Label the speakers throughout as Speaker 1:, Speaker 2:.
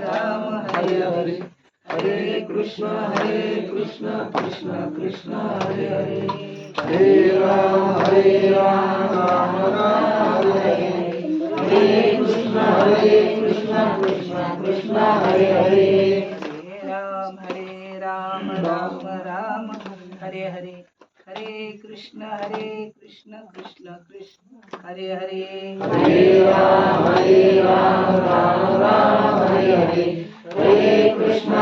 Speaker 1: राम हरे हरे हरे कृष्ण कृष्ण कृष्ण हरे हरे हरे राम राम राम हरे हरे हरे कृष्ण कृष्ण कृष्ण हरे हरे हरे राम राम राम हरे हरे हरे कृष्ण कृष्ण कृष्ण हरे हरे हरे राम राम राम हरे हरे हरे कृष्ण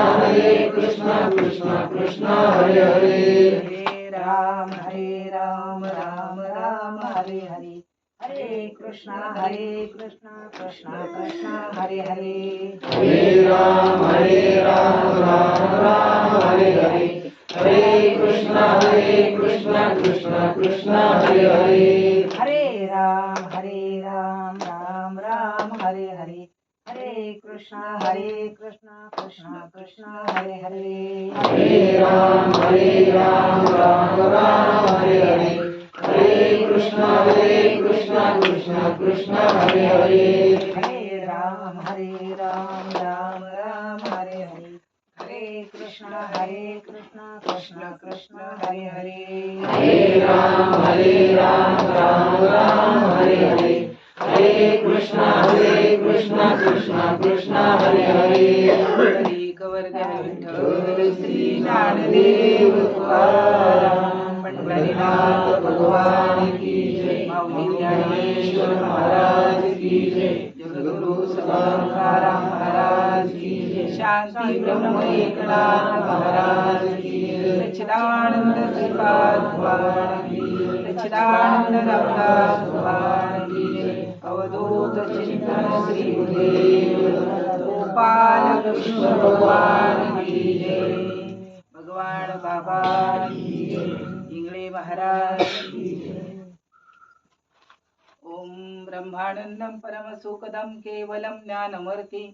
Speaker 1: कृष्ण कृष्ण हरे हरे हरे राम राम राम हरे हरे हरे कृष्ण कृष्ण कृष्ण हरे हरे हरे राम राम राम हरे हरे हरे कृष्ण कृष्ण कृष्ण हरे हरे हरे राम राम राम हरे हरे हरे कृष्ण कृष्ण कृष्ण हरे हरे हरे राम राम राम हरे हरे हरे कृष्ण कृष्ण कृष्ण हरे हरे हरे राम राम राम हरे हरे हरे कृष्ण कृष्ण कृष्ण हरे हरे हरे राम राम राम हरे हरे हरे कृष्ण कृष्ण कृष्ण हरे हरे हरे गोवर्धन विठ्ठल श्री ज्ञानदेव तुकाराम पंढरीनाथ भगवान की जय माऊली ज्ञानेश्वर महाराज की जय जगद्गुरु सदाराम महाराज की जय शांती ब्रह्म एकनाथ महाराज की जय सच्चिदानंद श्रीपाद भगवान की जय सच्चिदानंद रामदास भगवान की जय अवधूत चिंतन श्री गुरुदेव गोपाल कृष्ण भगवान की जय भगवान बाबा की जय इंगळे महाराज की जय ओम ब्रह्मानंदं परमसुखदं केवलं ज्ञानमूर्ति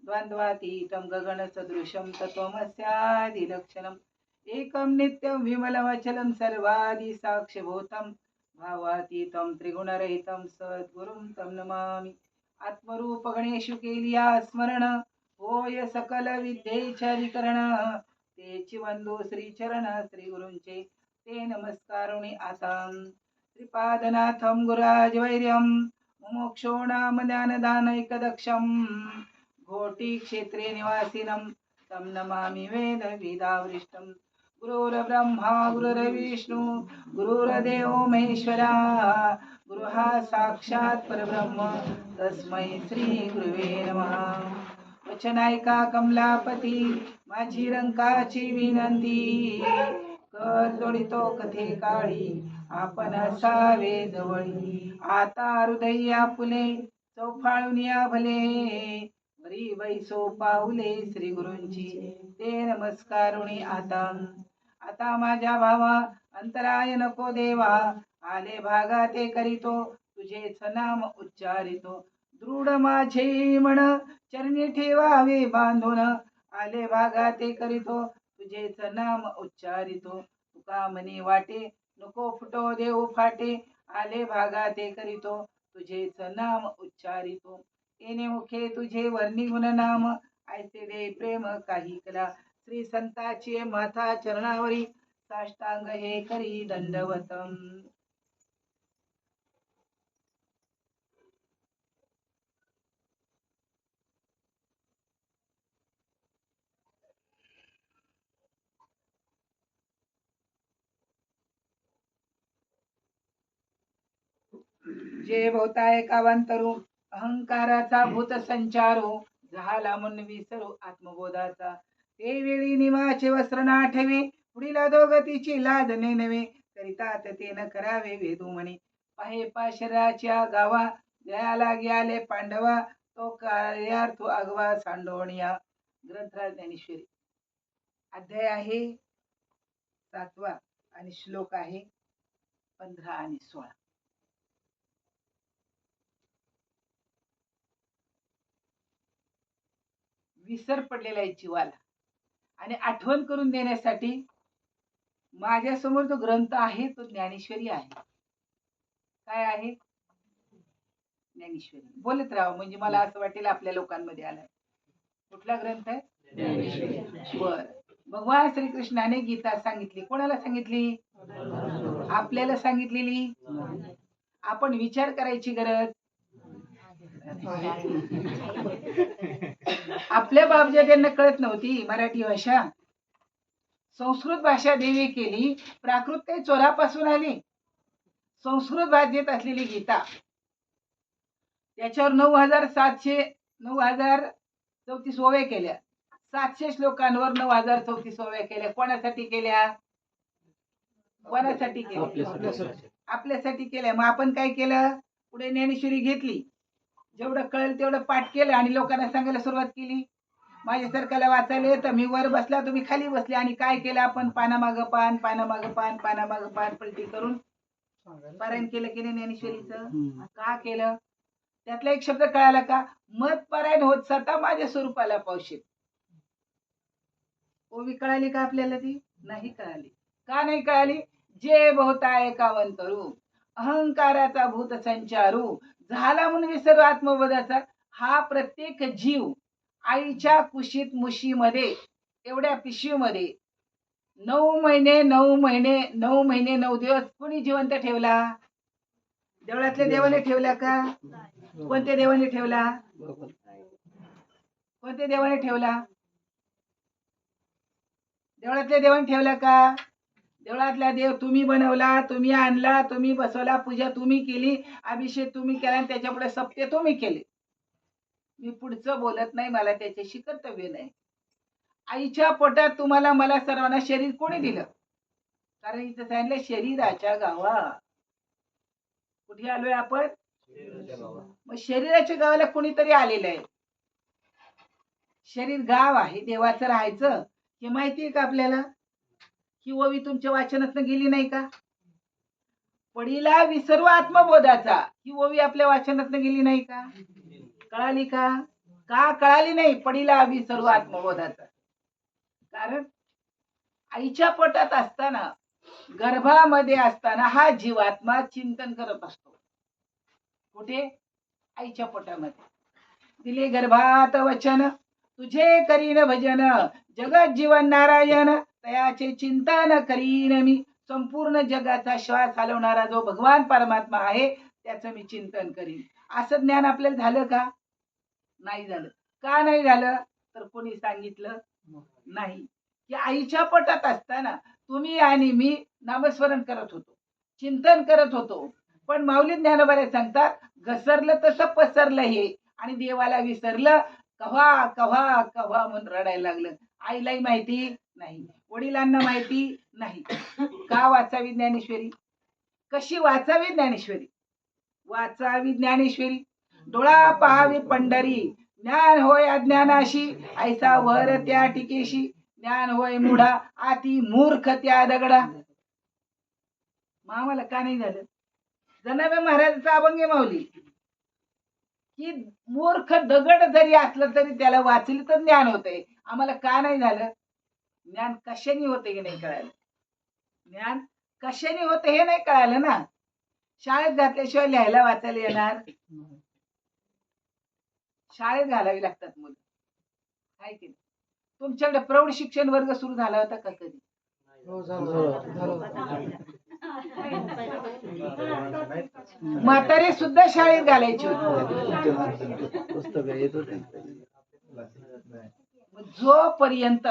Speaker 1: द्वन्द्वातीतं गगनसदृशं तत्त्वमस्यादिलक्षणम् एकं नित्यं विमलमचलं सर्वादिसाक्षिभूतं भावातीतं त्रिगुणरहितं सद्गुरुं तं नमामि आत्मरूप गणेशु केलिया स्मरण होय सकल विद्येचरीकरण तेची वंदो श्रीचरण श्रीगुरूंचे ते नमस्कारुणी आता श्रीपादनाथं गुराजवैर्यं मुमुक्षो नाम ज्ञानदानैकदक्षं घोटी क्षेत्रे निवासिनं तं नमामि वेद वेदावृष्टं गुरुर्ब्रह्मा गुरुर्विष्णु गुरुर्देवो महेश्वरा गुरुः साक्षात् परब्रह्म तस्मै श्री गुरुवे नमः वचनायका कमलापती माझी रंकाची विनंती कर जोडितो कथे काळी आपण असावे जवळी आता हृदय आपुले चौफाळून या भले वरी बैसो पाऊले श्री गुरूंची ते नमस्कारुणी आता माझ्या भावा अंतराय नको देवा आले भागा ते करीतो तुझेच नाम उच्चारितो दृढ माझे मन चरणी ठेवावे बांधून आले भागा ते करीतो तुझेच नाम उच्चारितो तुका मनी वाटे नको फुटो देऊ फाटे आले भागा ते करीतो तुझेच नाम उच्चारितो येणे मुखे तुझे वर्णी गुण नाम ऐसे दे प्रेम काही कला श्री संताची माथा चरणावरी साष्टांग हे करी दंडवतम जे भोवताय कावांतरू अहंकाराचा भूत संचारो झाला मन विसरू आत्मबोधाचा ते वेळी निवाचे वस्त्र ना ठेवे पुढील अधोगतीची लाज नेनवे करितात ते न करावे वेदू म्हणे पाहे पाशराच्या गावा जयाला ग्याले पांडवा तो कार्यार्थ आगवा सांडोणिया ग्रंथराज ज्ञानेश्वरी अध्याय आहे 7वा आणि श्लोक आहे 15 आणि 16. विसर पडलेला आहे जीवाला आणि आठवण करून देण्यासाठी माझ्या समोर जो ग्रंथ आहे तो ज्ञानेश्वरी आहे. काय आहे? ज्ञानेश्वरी. बोलत राहा म्हणजे मला असं वाटेल आपल्या लोकांमध्ये आलाय. कुठला ग्रंथ आहे? बर. भगवान श्रीकृष्णाने गीता सांगितली. कोणाला सांगितली? आपल्याला सांगितलेली. आपण विचार करायची गरज. आपल्या बापजाद्यांना कळत नव्हती मराठी भाषा. संस्कृत भाषा देवी केली. प्राकृत काही चोरापासून आली. संस्कृत भाषेत असलेली गीता, त्याच्यावर 9,34 ओव्या केल्या. 700 श्लोकांवर 9,034 केल्या. कोणासाठी केल्या? कोणासाठी केल्या? आपल्यासाठी केल्या. मग आपण काय केलं? पुढे ज्ञानेश्वरी घेतली, जेवढं कळेल तेवढं पाठ केलं आणि लोकांना सांगायला सुरुवात केली. माझ्यासारख्याला वाचायला येतं, मी वर बसला तुम्ही खाली बसले, आणि काय केलं आपण? पानामागं पान, पानामागं पान, पानामागं पान पलटी करून पारायण केलं की नाही ज्ञानेश्वरीचं? का केलं? त्यातला एक शब्द कळाला का? मत पारायण होत स्वतः माझ्या स्वरूपाला पावशील. ओवी कळाली का आपल्याला? ती नाही कळाली. का नाही कळाली? जे बहुता एकावंतरू अहंकाराचा भूत संचारू झाला म्हणून विसरू आत्मबोधाचा. हा प्रत्येक जीव आईच्या कुशीत मुशीमध्ये, एवढ्या पिशवीमध्ये 9 महिने 9 महिने 9 महिने 9 दिवस कोणी जिवंत ठेवला? देवळातल्या देवाने ठेवला का? कोणत्या देवाने ठेवला? कोणत्या देवाने ठेवला? देवळातल्या देवाने ठेवला का? देवळातला देव तुम्ही बनवला, तुम्ही आणला, तुम्ही बसवला, पूजा तुम्ही केली, अभिषेक तुम्ही केला, आणि त्याच्या पुढे सप्ते तुम्ही केले. मी पुढचं बोलत नाही, मला त्याच्याशी कर्तव्य नाही. आईच्या पोटात तुम्हाला मला सर्वांना शरीर कोणी दिलं? कारण इथं सांगितलं शरीराच्या गावा. कुठे आलोय आपण? मग शरीराच्या गावाला कोणीतरी आलेलं आहे. शरीर गाव आहे, देवाचं राहायचं, हे माहितीये का आपल्याला? ही ओवी तुमच्या वाचनातनं गेली नाही का? पडीला विसरू आत्मबोधाचा, ही ओवी आपल्या वाचनातनं गेली नाही का? कळाली का? का कळाली नाही? पडीला विसरू आत्मबोधाचा. कारण आईच्या पोटात असताना, गर्भामध्ये असताना हा जीवात्मा चिंतन करत असतो. कुठे? आईच्या पोटामध्ये. दिले गर्भात वचन तुझे करीन भजन, जगत जीवन नारायण तयाचे चिंतन करीन मी. संपूर्ण जगाचा श्वास हलवणारा जो भगवान परमात्मा आहे त्याचं मी चिंतन करीन. असं ज्ञान आपल्याला झालं का? नाही झालं. का नाही झालं? तर कोणी सांगितलं नाही. की आईच्या पोटात असताना तुम्ही आणि मी नामस्मरण करत होतो, चिंतन करत होतो. पण माऊली ज्ञानोबा सांगतात, घसरलं तसं पसरलं हे, आणि देवाला विसरलं. कव्हा कव्हा कव्हा म्हणून रडायला लागलं. आईलाही माहिती नाही, वडिलांना माहिती नाही. का वाचावी ज्ञानेश्वरी? कशी वाचावी ज्ञानेश्वरी? वाचावी ज्ञानेश्वरी. डोळा पाहावी पंढरी, ज्ञान होय अज्ञानाशी, ऐसा वर त्या टिकेशी. ज्ञान होय मुढा, आती मूर्ख त्या दगडा. मग आम्हाला का नाही झालं? जनाबे महाराजांचा अभंग माऊली की मूर्ख दगड जरी असलं तरी त्याला वाचली तर ज्ञान होतंय. आम्हाला का नाही झालं? ज्ञान कशाने होते हे नाही कळालं. ज्ञान कशाने होते हे नाही कळालं ना. शाळेत घातल्याशिवाय लिहायला वाचायला येणार? शाळेत घालावी लागतात मुलं, आहे की नाही? तुमच्याकडे प्रौढ शिक्षण वर्ग सुरू झाला होता का कधी? म्हातारे सुद्धा शाळेत घालायचे होते. जोपर्यंत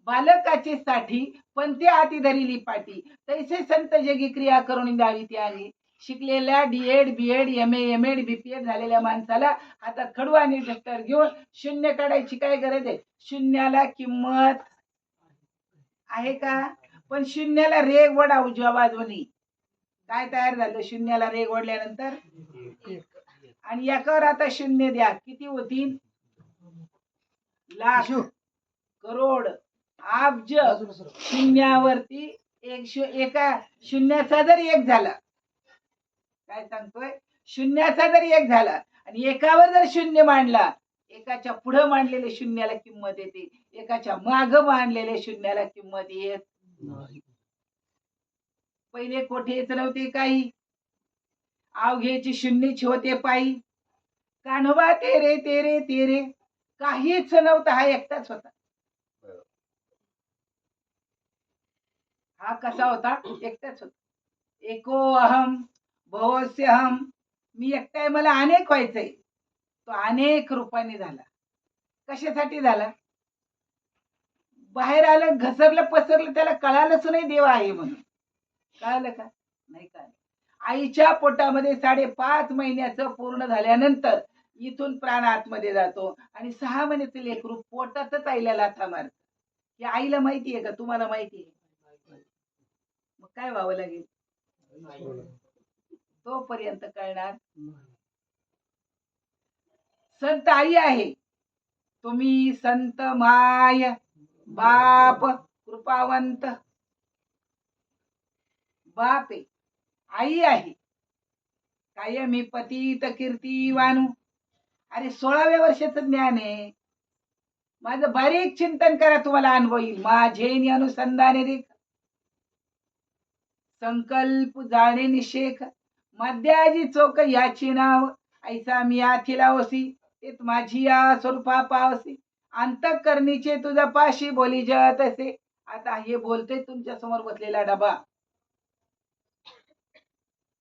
Speaker 1: बालकाची साठी पंथे हाती धरिली पाठी, तैसे संत जगी क्रिया करून द्यावी ती आली. शिकलेल्या डीएड बीएड एमए बीपीएड झालेल्या माणसाला हातात खडू आणि डस्टर घेऊन शून्य काढायची काय गरज आहे? शून्याला किंमत आहे का? पण शून्याला रेग वडा उजव्या बाजूनी काय तयार झालं? शून्याला रेग ओढल्यानंतर आणि एकावर आता शून्य द्या, किती होतील? लाख, करोड, अब्ज. शून्यावरती एका शून्याचा जर एक झाला, काय सांगतोय? शून्याचा जर एक झाला आणि एकावर जर शून्य मांडला, एकाच्या पुढे मांडलेले शून्याला किंमत येते, एकाच्या माग मांडलेले शून्याला किंमत येत नाही. पहिले कोठेच नव्हते काही, अवघेची शून्यच होते पायी. कान्होबा तेरे तेरे तेरे काहीच नव्हतं, हा एकटाच होता. हा कसा होता? एकटाच होता. एको अहम भवस्यहम, मी एकटा आहे, मला अनेक व्हायचंय. तो अनेक रूपाने झाला. कशासाठी झाला? बाहेर आलं, घसरलं पसरलं, त्याला कळालंच नाही देव आहे म्हणून. कळालं का? नाही कळालं. आईच्या पोटामध्ये 5.5 महिन्याचं पूर्ण झाल्यानंतर इथून प्राण आतमध्ये जातो आणि 6 महिन्याचं लेकरू पोटातच आईला लाथा मारत. हे आईला माहिती आहे का? तुम्हाला माहिती आहे? मग काय व्हावं लागेल? तोपर्यंत कळणार. संत आई आहे, तुम्ही संत माय बाप कृपावंत. बाप आहे, आई आहे, कायमी पतित कीर्ती वानू. अरे 16व्या वर्षाचं ज्ञान आहे. माझं बारीक चिंतन करा, तुम्हाला अनुभव येईल. माझे अनुसंधाने देख संकल्प जाणे निषेख, मध्याजी चोक याची नाव. ऐसा मी आथिला ओसी, तेत माझी या स्वरूपा पावसी. अंतःकरणीचे तुझा पाशी बोली जत असे. आता हे बोलते तुमच्या समोर बसलेला डबा.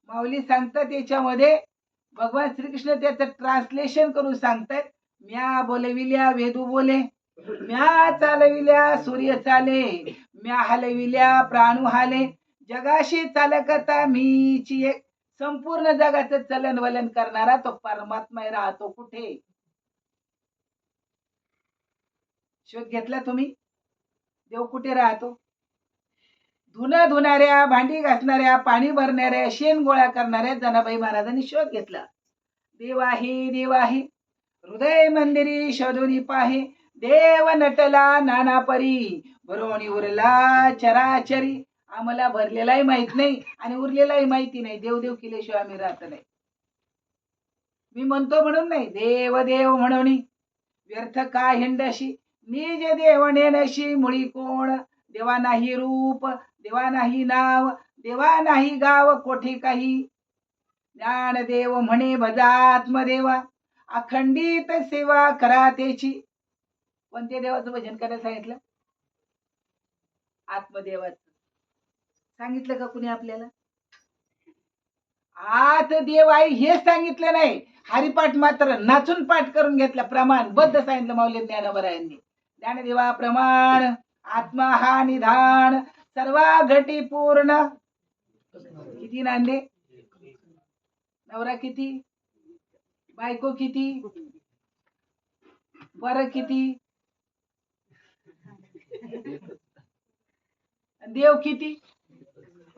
Speaker 1: माऊली सांगतात याच्यामध्ये, भगवान श्रीकृष्ण त्याचं ट्रान्सलेशन करून सांगतात. म्या बोलविल्या वेदू बोले, म्या चालविल्या सूर्य चाले, म्या हलविल्या प्राणू हाले. जगाशी चालकता मीची एक. संपूर्ण जगाचं चलन वलन करणारा तो परमात्मा राहतो कुठे? शोध घेतला तुम्ही? देव कुठे राहतो? धुणं धुणाऱ्या, भांडी घासणाऱ्या, पाणी भरणाऱ्या, शेण गोळा करणाऱ्या जनाबाई महाराजांनी शोध घेतला. देव आहे, देव आहे, हृदय मंदिरी शोधून पाहे. देव नटला नाना परी, भरोणी उरला चराचरी. आम्हाला भरलेलाही माहित नाही आणि उरलेलाही माहिती नाही. देव देव केल्याशिवाय आम्ही राहत नाही. मी म्हणतो म्हणून नाही, देव देव म्हणून व्यर्थ का हिंडशी. निज देवणे नशी मुळी कोण. देवा नाही रूप, देवा नाही नाव, देवा नाही गाव कोठी काही. ज्ञानदेव म्हणे भजा आत्मदेवा, अखंडित सेवा करा त्याची. कोणत्या देवाचं भजन करायला सांगितलं? आत्मदेवाचं. सांगितलं का कुणी आपल्याला? आत देव आहे हे सांगितलं नाही. हरिपाठ मात्र नाचून पाठ करून घेतला. प्रमाणबद्ध सांगितलं माऊली ज्ञानोबरायांनी. ज्ञानदेवा प्रमाण, आत्मा हा निधान, सर्वा घटी पूर्ण. किती नांदे? नवरा किती? बायको किती? बर किती? देव किती?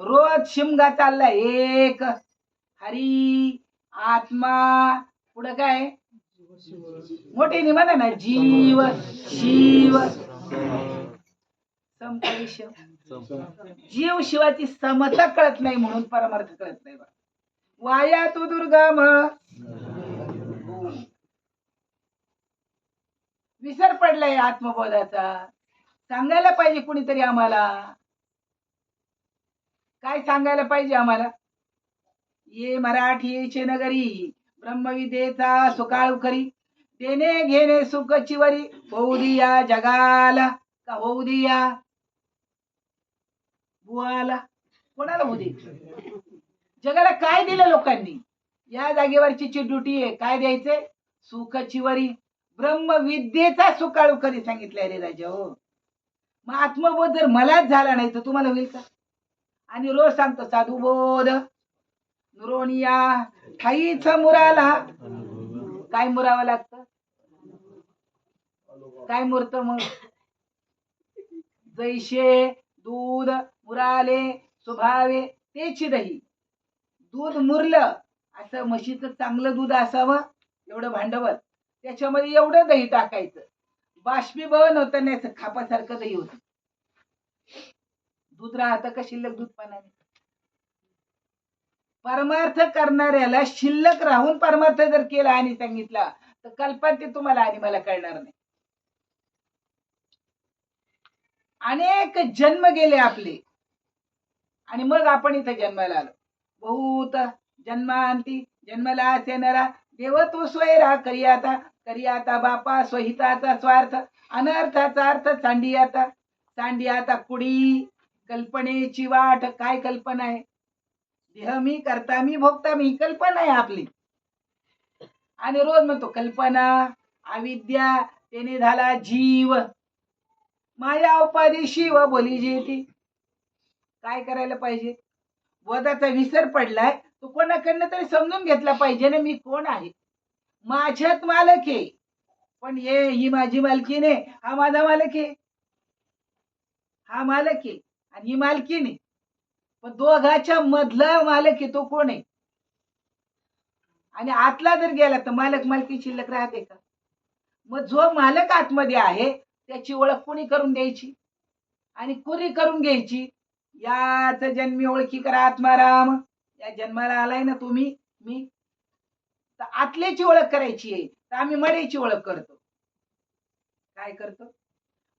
Speaker 1: रोज शिमगा चाललाय एक. हरी, आत्मा, पुढं काय? मोठे म्हणा ना, जीव शिव संपरिश. जीव शिवाची समता कळत नाही म्हणून परमार्थ कळत नाही. वाया तू दुर्गम, विसर पडलाय आत्मबोधाचा. सांगायला पाहिजे कुणीतरी आम्हाला. काय सांगायला पाहिजे आम्हाला? ये मराठीचे नगरी, ब्रह्मविद्येचा सुकाळू करी. देणे घेणे सुखची वरी, होऊ दिया जगाला का होऊ दिया बुवाला. कोणाला होऊ दे? जगाला काय दिलं लोकांनी? या जागेवरची ड्युटी आहे. काय द्यायचंय? सुखची वरी, ब्रह्मविद्येचा सुकाळू करी सांगितलंय रे राजा. हो, मग आत्मबोध जर मलाच झाला नाही तर तुम्हाला होईल का? आणि रोज सांगतो साधुबोध नुरोनिया ठाईच मुराला. काय मुरावं लागतं? काय मुरत मग? जैसे दूध मुराले स्वभावे तेची दही. दूध मुरलं, असं म्हशीचं चांगलं दूध असावं एवढं भांडवल, त्याच्यामध्ये एवढं दही टाकायचं. बाष्पीभवन होतं नाही, खापासारखं दही होतं. दूध राहतं का शिल्लक दूध पाण्याने? परमार्थ करणाऱ्याला शिल्लक राहून परमार्थ जर केला आणि सांगितला तर कल्पना तुम्हाला आणि मला कळणार नाही. अनेक जन्म गेले आपले आणि मग आपण इथे जन्माला आलो. बहुत जन्मांती जन्मला येणारा देव तो स्वयरा करी आता. तरी आता बापा स्वहिताचा स्वार्थ, अनर्थाचा अर्थ सांडी आता कुडी. कल्पनेची वाट, काय कल्पना आहे? देह मी, करता मी, भोगता मी, कल्पना आहे आपली. आणि रोज म्हणतो कल्पना, अविद्या, त्याने झाला जीव, माया उपाधी शिव बोली जेती. काय करायला पाहिजे? बोधाचा विसर पडलाय, तो कोणाकडनं तरी समजून घेतला पाहिजे ना, मी कोण आहे. माझ्यात मालक आहे, पण ही माझी मालकी नाही, हा माझा मालक आहे, हा मालक आहे आणि ही मालकी नाही. पण दोघाच्या मधला मालक आहे तो कोण आहे? आणि आतला जर गेला तर मालक मालकी शिल्लक राहते का? मग जो मालक आतमध्ये आहे त्याची ओळख कोणी करून द्यायची आणि कोणी करून घ्यायची? याच जन्मी ओळखी करा आत्माराम. या जन्माला आलाय ना तुम्ही, मी तर आतल्याची ओळख करायची आहे. तर आम्ही मडेची ओळख करतो. काय करतो?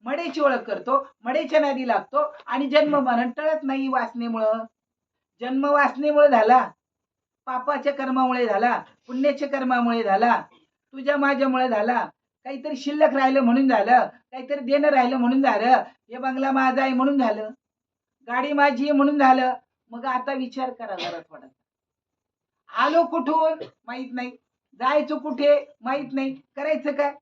Speaker 1: मडेची ओळख करतो, मडेच्या नादी लागतो आणि जन्म मरण टळत नाही वासनेमुळं. जन्म वासनेमुळे झाला, पापाच्या कर्मामुळे झाला, पुण्याच्या कर्मामुळे झाला, तुझ्या माझ्यामुळे झाला, काहीतरी शिल्लक राहिलं म्हणून झालं, काहीतरी देणं राहिलं म्हणून झालं, हे बंगला माझा आहे म्हणून झालं, गाडी माझी आहे म्हणून झालं. मग आता विचार करा जरा थोडा. आलो कुठून माहित नाही, जायचं कुठे माहित नाही, करायचं काय?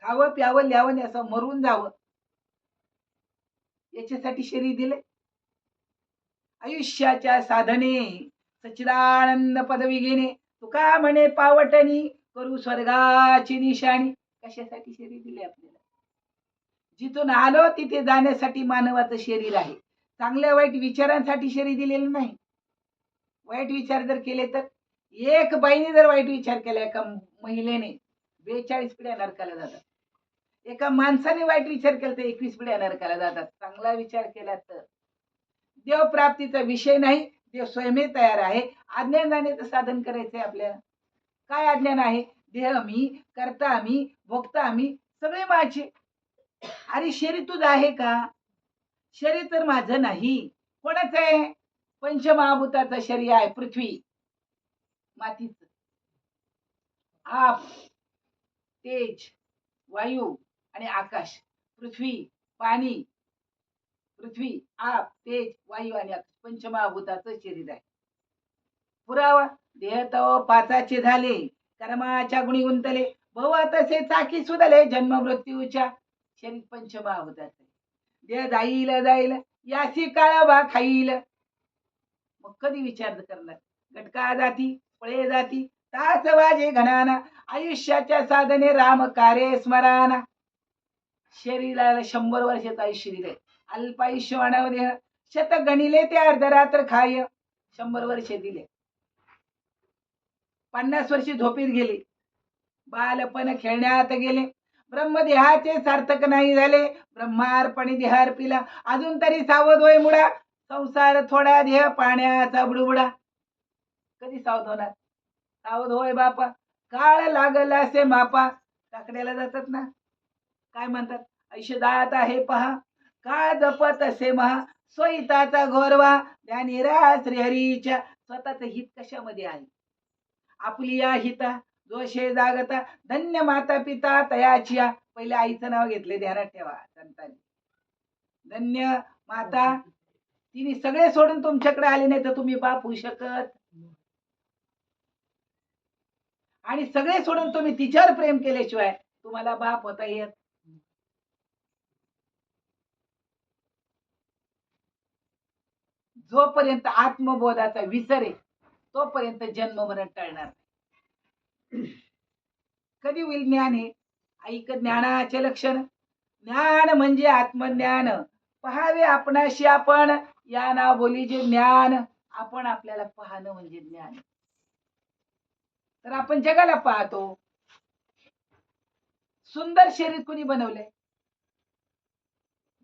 Speaker 1: खावं प्यावं ल्यावं असं मरून जावं, याच्यासाठी शरीर दिले. आयुष्याच्या साधने सच्चिदानंद पदवी घेणे, तुका म्हणे पावटणी करू स्वर्गाची निशाणी. कशासाठी शरीर दिले आपल्याला? जिथून आलो तिथे जाण्यासाठी मानवाचं शरीर आहे. चांगल्या वाईट विचारांसाठी शरीर दिलेलं नाही. वाईट विचार जर केले तर, एक बाईने जर वाईट विचार केला एका महिलेने 42 पिढ्या नरकाला जातात. एका माणसाने वाईट विचार केला तर 21 पिढ्या नरकाला जातात. चांगला विचार केला तर देव प्राप्तीचा विषय नाही, देव स्वयंमे तयार आहे. अज्ञान जाण्याचं साधन करायचंय आपल्याला. काय अज्ञान आहे? देह मी, करता मी, भोगता मी, सगळे माझे. अरे शरीर तुझं आहे का? शरीर तर माझं नाही. कोणाचं आहे? पंचमहाभूताचं शरीर आहे. पृथ्वी, मातीचं, आप, तेज, वायू आणि आकाश. पृथ्वी, पाणी, पृथ्वी, आप, तेज, वायू आणि आकाश पंचमहाभूताचं शरीर आहे. पुरावा, देह तव पाचाचे झाले, कर्माच्या गुणी गुंतले, भव तसे चाकी सुदले, जन्म मृत्यूच्या. शरीर पंचमहाभूताचं. देह जाईल जाईल, यासी काळाबा खाईल. मग कधी विचार करणार? घटका जाती, फळे जाती, तास वाजे घनाना, आयुष्याच्या साधने राम कार्य स्मराना. शरीराला 100 वर्षाचं आयुष्य दिले. अल्पायुष्य मानव देह, शतक गणिले ते अर्धरात्र खाय. 100 वर्ष दिले. 50 वर्षी झोपेत गेले, बालपण खेळण्यात गेले, ब्रह्मदेहाचे सार्थक नाही झाले, ब्रह्मार्पणी देहार्पिला, अजून तरी सावध होय मुडा, संसार थोडा देह पाण्याचा बुडबुडा. कधी सावध होणार? सावध होय बापा, काळ लागला असे मापा. टाकड्याला जातात ना, काय म्हणतात? ऐशदात आहे पहा, काळ जपत असे महा, स्वहिताचा घोरवा, ज्ञानीरा श्रीहरीच्या. स्वतःच हित कशामध्ये आहे? आपली या हिता जोशे जागता, धन्य माता पिता तयाचिया. पहिले आईचं नाव घेतले, ध्यानात ठेवा संतांनी. धन्य माता, तिने सगळे सोडून तुमच्याकडे आले नाही तर तुम्ही बाप होऊ शकत. आणि सगळे सोडून तुम्ही तिच्यावर प्रेम केल्याशिवाय तुम्हाला बाप होता येत. जोपर्यंत आत्मबोधाचा विसर आहे तोपर्यंत जन्म मरण टळणार नाही. कधी होईल ज्ञान? हे ऐक ज्ञानाचे लक्षण. ज्ञान म्हणजे आत्मज्ञान. पहावे आपणाशी आपण, या ना बोली जे ज्ञान. आपण आपल्याला पाहणं म्हणजे ज्ञान. तर आपण जगाला पाहतो. सुंदर शरीर कुणी बनवलंय?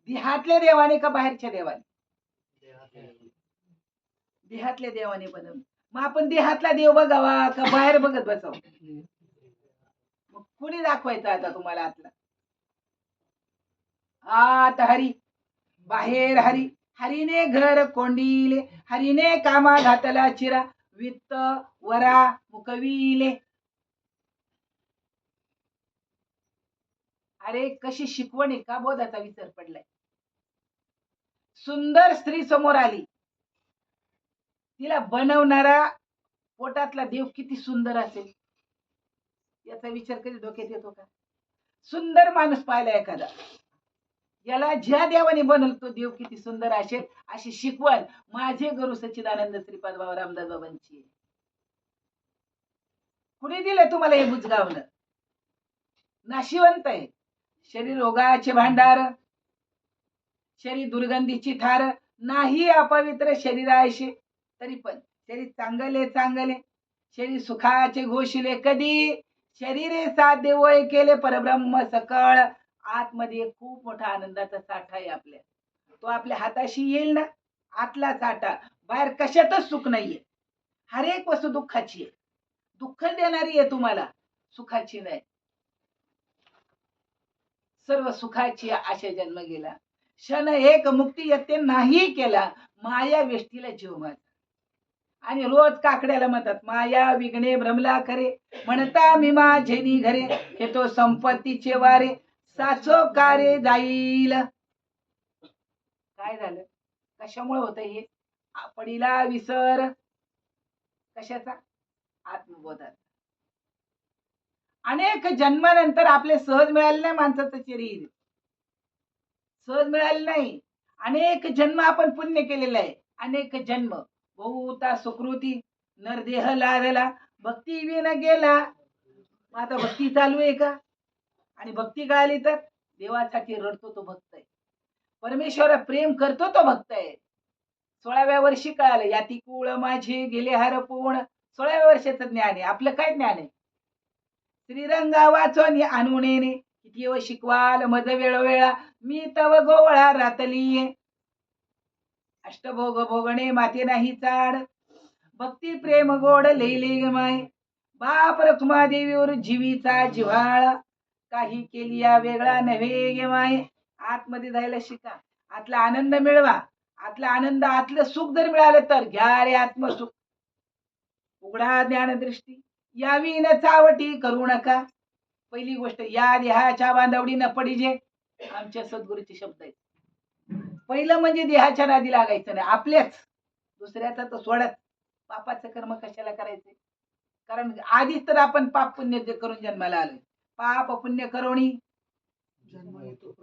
Speaker 1: देहातल्या देवाने का बाहेरच्या देवाने? देहातल्या देवाने बनवलं. मग आपण देहातला देव बघावा का बाहेर बघत बसावं? मग कुणी दाखवायचं आता तुम्हाला आतला? आत हरी, बाहेर हरी. हरीने घर कोंडीले, हरीने कामा घातला चिरा, वित्त वरा मुकविले. अरे कशी शिकवण आहे का बोधाचा विसर पडलाय. सुंदर स्त्री समोर आली, तिला बनवणारा पोटातला देव किती सुंदर असेल याचा विचार कधी डोक्यात येतो का. सुंदर माणूस पाहिला एखादा, याला ज्या देवाने बनवलं तो देव किती सुंदर असेल अशी शिकवण माझे गुरु सच्चिदानंद श्रीपाद बाबा रामदास बाबांची. कुणी दिलं तुम्हाला हे बुजगावलं. नाशिवंत आहे. शरीर रोगाचे भांडार, शरीर दुर्गंधीची थार, नाही अपवित्र शरीराशी तरी पण शरीर चांगले चांगले, शरीर सुखाचे घोषिले कधी, शरीरे साध्य वय केले परब्रह्म सकळ. आतमध्ये खूप मोठा आनंदाचा साठा आहे आपल्या, तो आपल्या हाताशी येईल ना. आतला साठा, बाहेर कशातच सुख नाहीये. हर एक वस्तू दुःखाची आहे, दुःख देणारी आहे तुम्हाला, सुखाची नाही. सर्व सुखाची आशा जन्म गेला, क्षण एक मुक्ती येते नाही केला, माया वेष्टीला जीव माझा. आणि रोज काकड्याला म्हणतात माया विघ्ने भ्रमला खरे, म्हणता मी माझेनी घरे, हे तो संपत्तीचे वारे, साचो कारे जाईल. काय झालं, कशामुळे होत हे. पडीला विसर कशाचा, आत्मबोधात. अनेक जन्मानंतर आपले सहज मिळाले नाही माणसाचं शरीर, सहज मिळाले नाही. अनेक जन्म आपण पुण्य केलेलं आहे, अनेक जन्म बहुता सुकृती नरदेह लादला, भक्ती विन गेला. आता भक्ती चालू आहे का. आणि भक्ती कळाली तर देवासाठी रडतो तो भक्त आहे, परमेश्वर प्रेम करतो तो भक्त आहे. 16व्या वर्षी कळालं याती कुळ माझे गेले हरपूण. 16व्या वर्षाचं ज्ञान आहे. आपलं काय ज्ञान आहे. श्रीरंगा वाचोनी आणूनेने किती व शिकवाल मज वेळोवेळा, मी तव गोवळा रातली. अष्टभोग भोगणे माते नाही चाड, भक्ती प्रेम गोड लिहिले माय. बाप रखुमा देवीवर जीवीचा जिव्हाळा, काही केली या वेगळा नव्हे गे माय. आतमध्ये जायला शिका, आतला आनंद मिळवा. आतला आनंद, आतलं सुख जर मिळालं तर घ्या रे आत्मसुख. उघडा ज्ञानदृष्टी, यावी न चावटी करू नका. पहिली गोष्ट, या देहाच्या बांधवडी न पडीजे. आमच्या सद्गुरूचे शब्द आहेत. पहिलं म्हणजे देहाच्या नादी लागायचं नाही, आपल्याच. दुसऱ्याचा तर सोडत. पापाचं कर्म कशाला करायचे, कारण आधीच तर आपण पाप पुण्य करून जन्माला आलोय. पाप पुण्य करोणी जन्म येतो.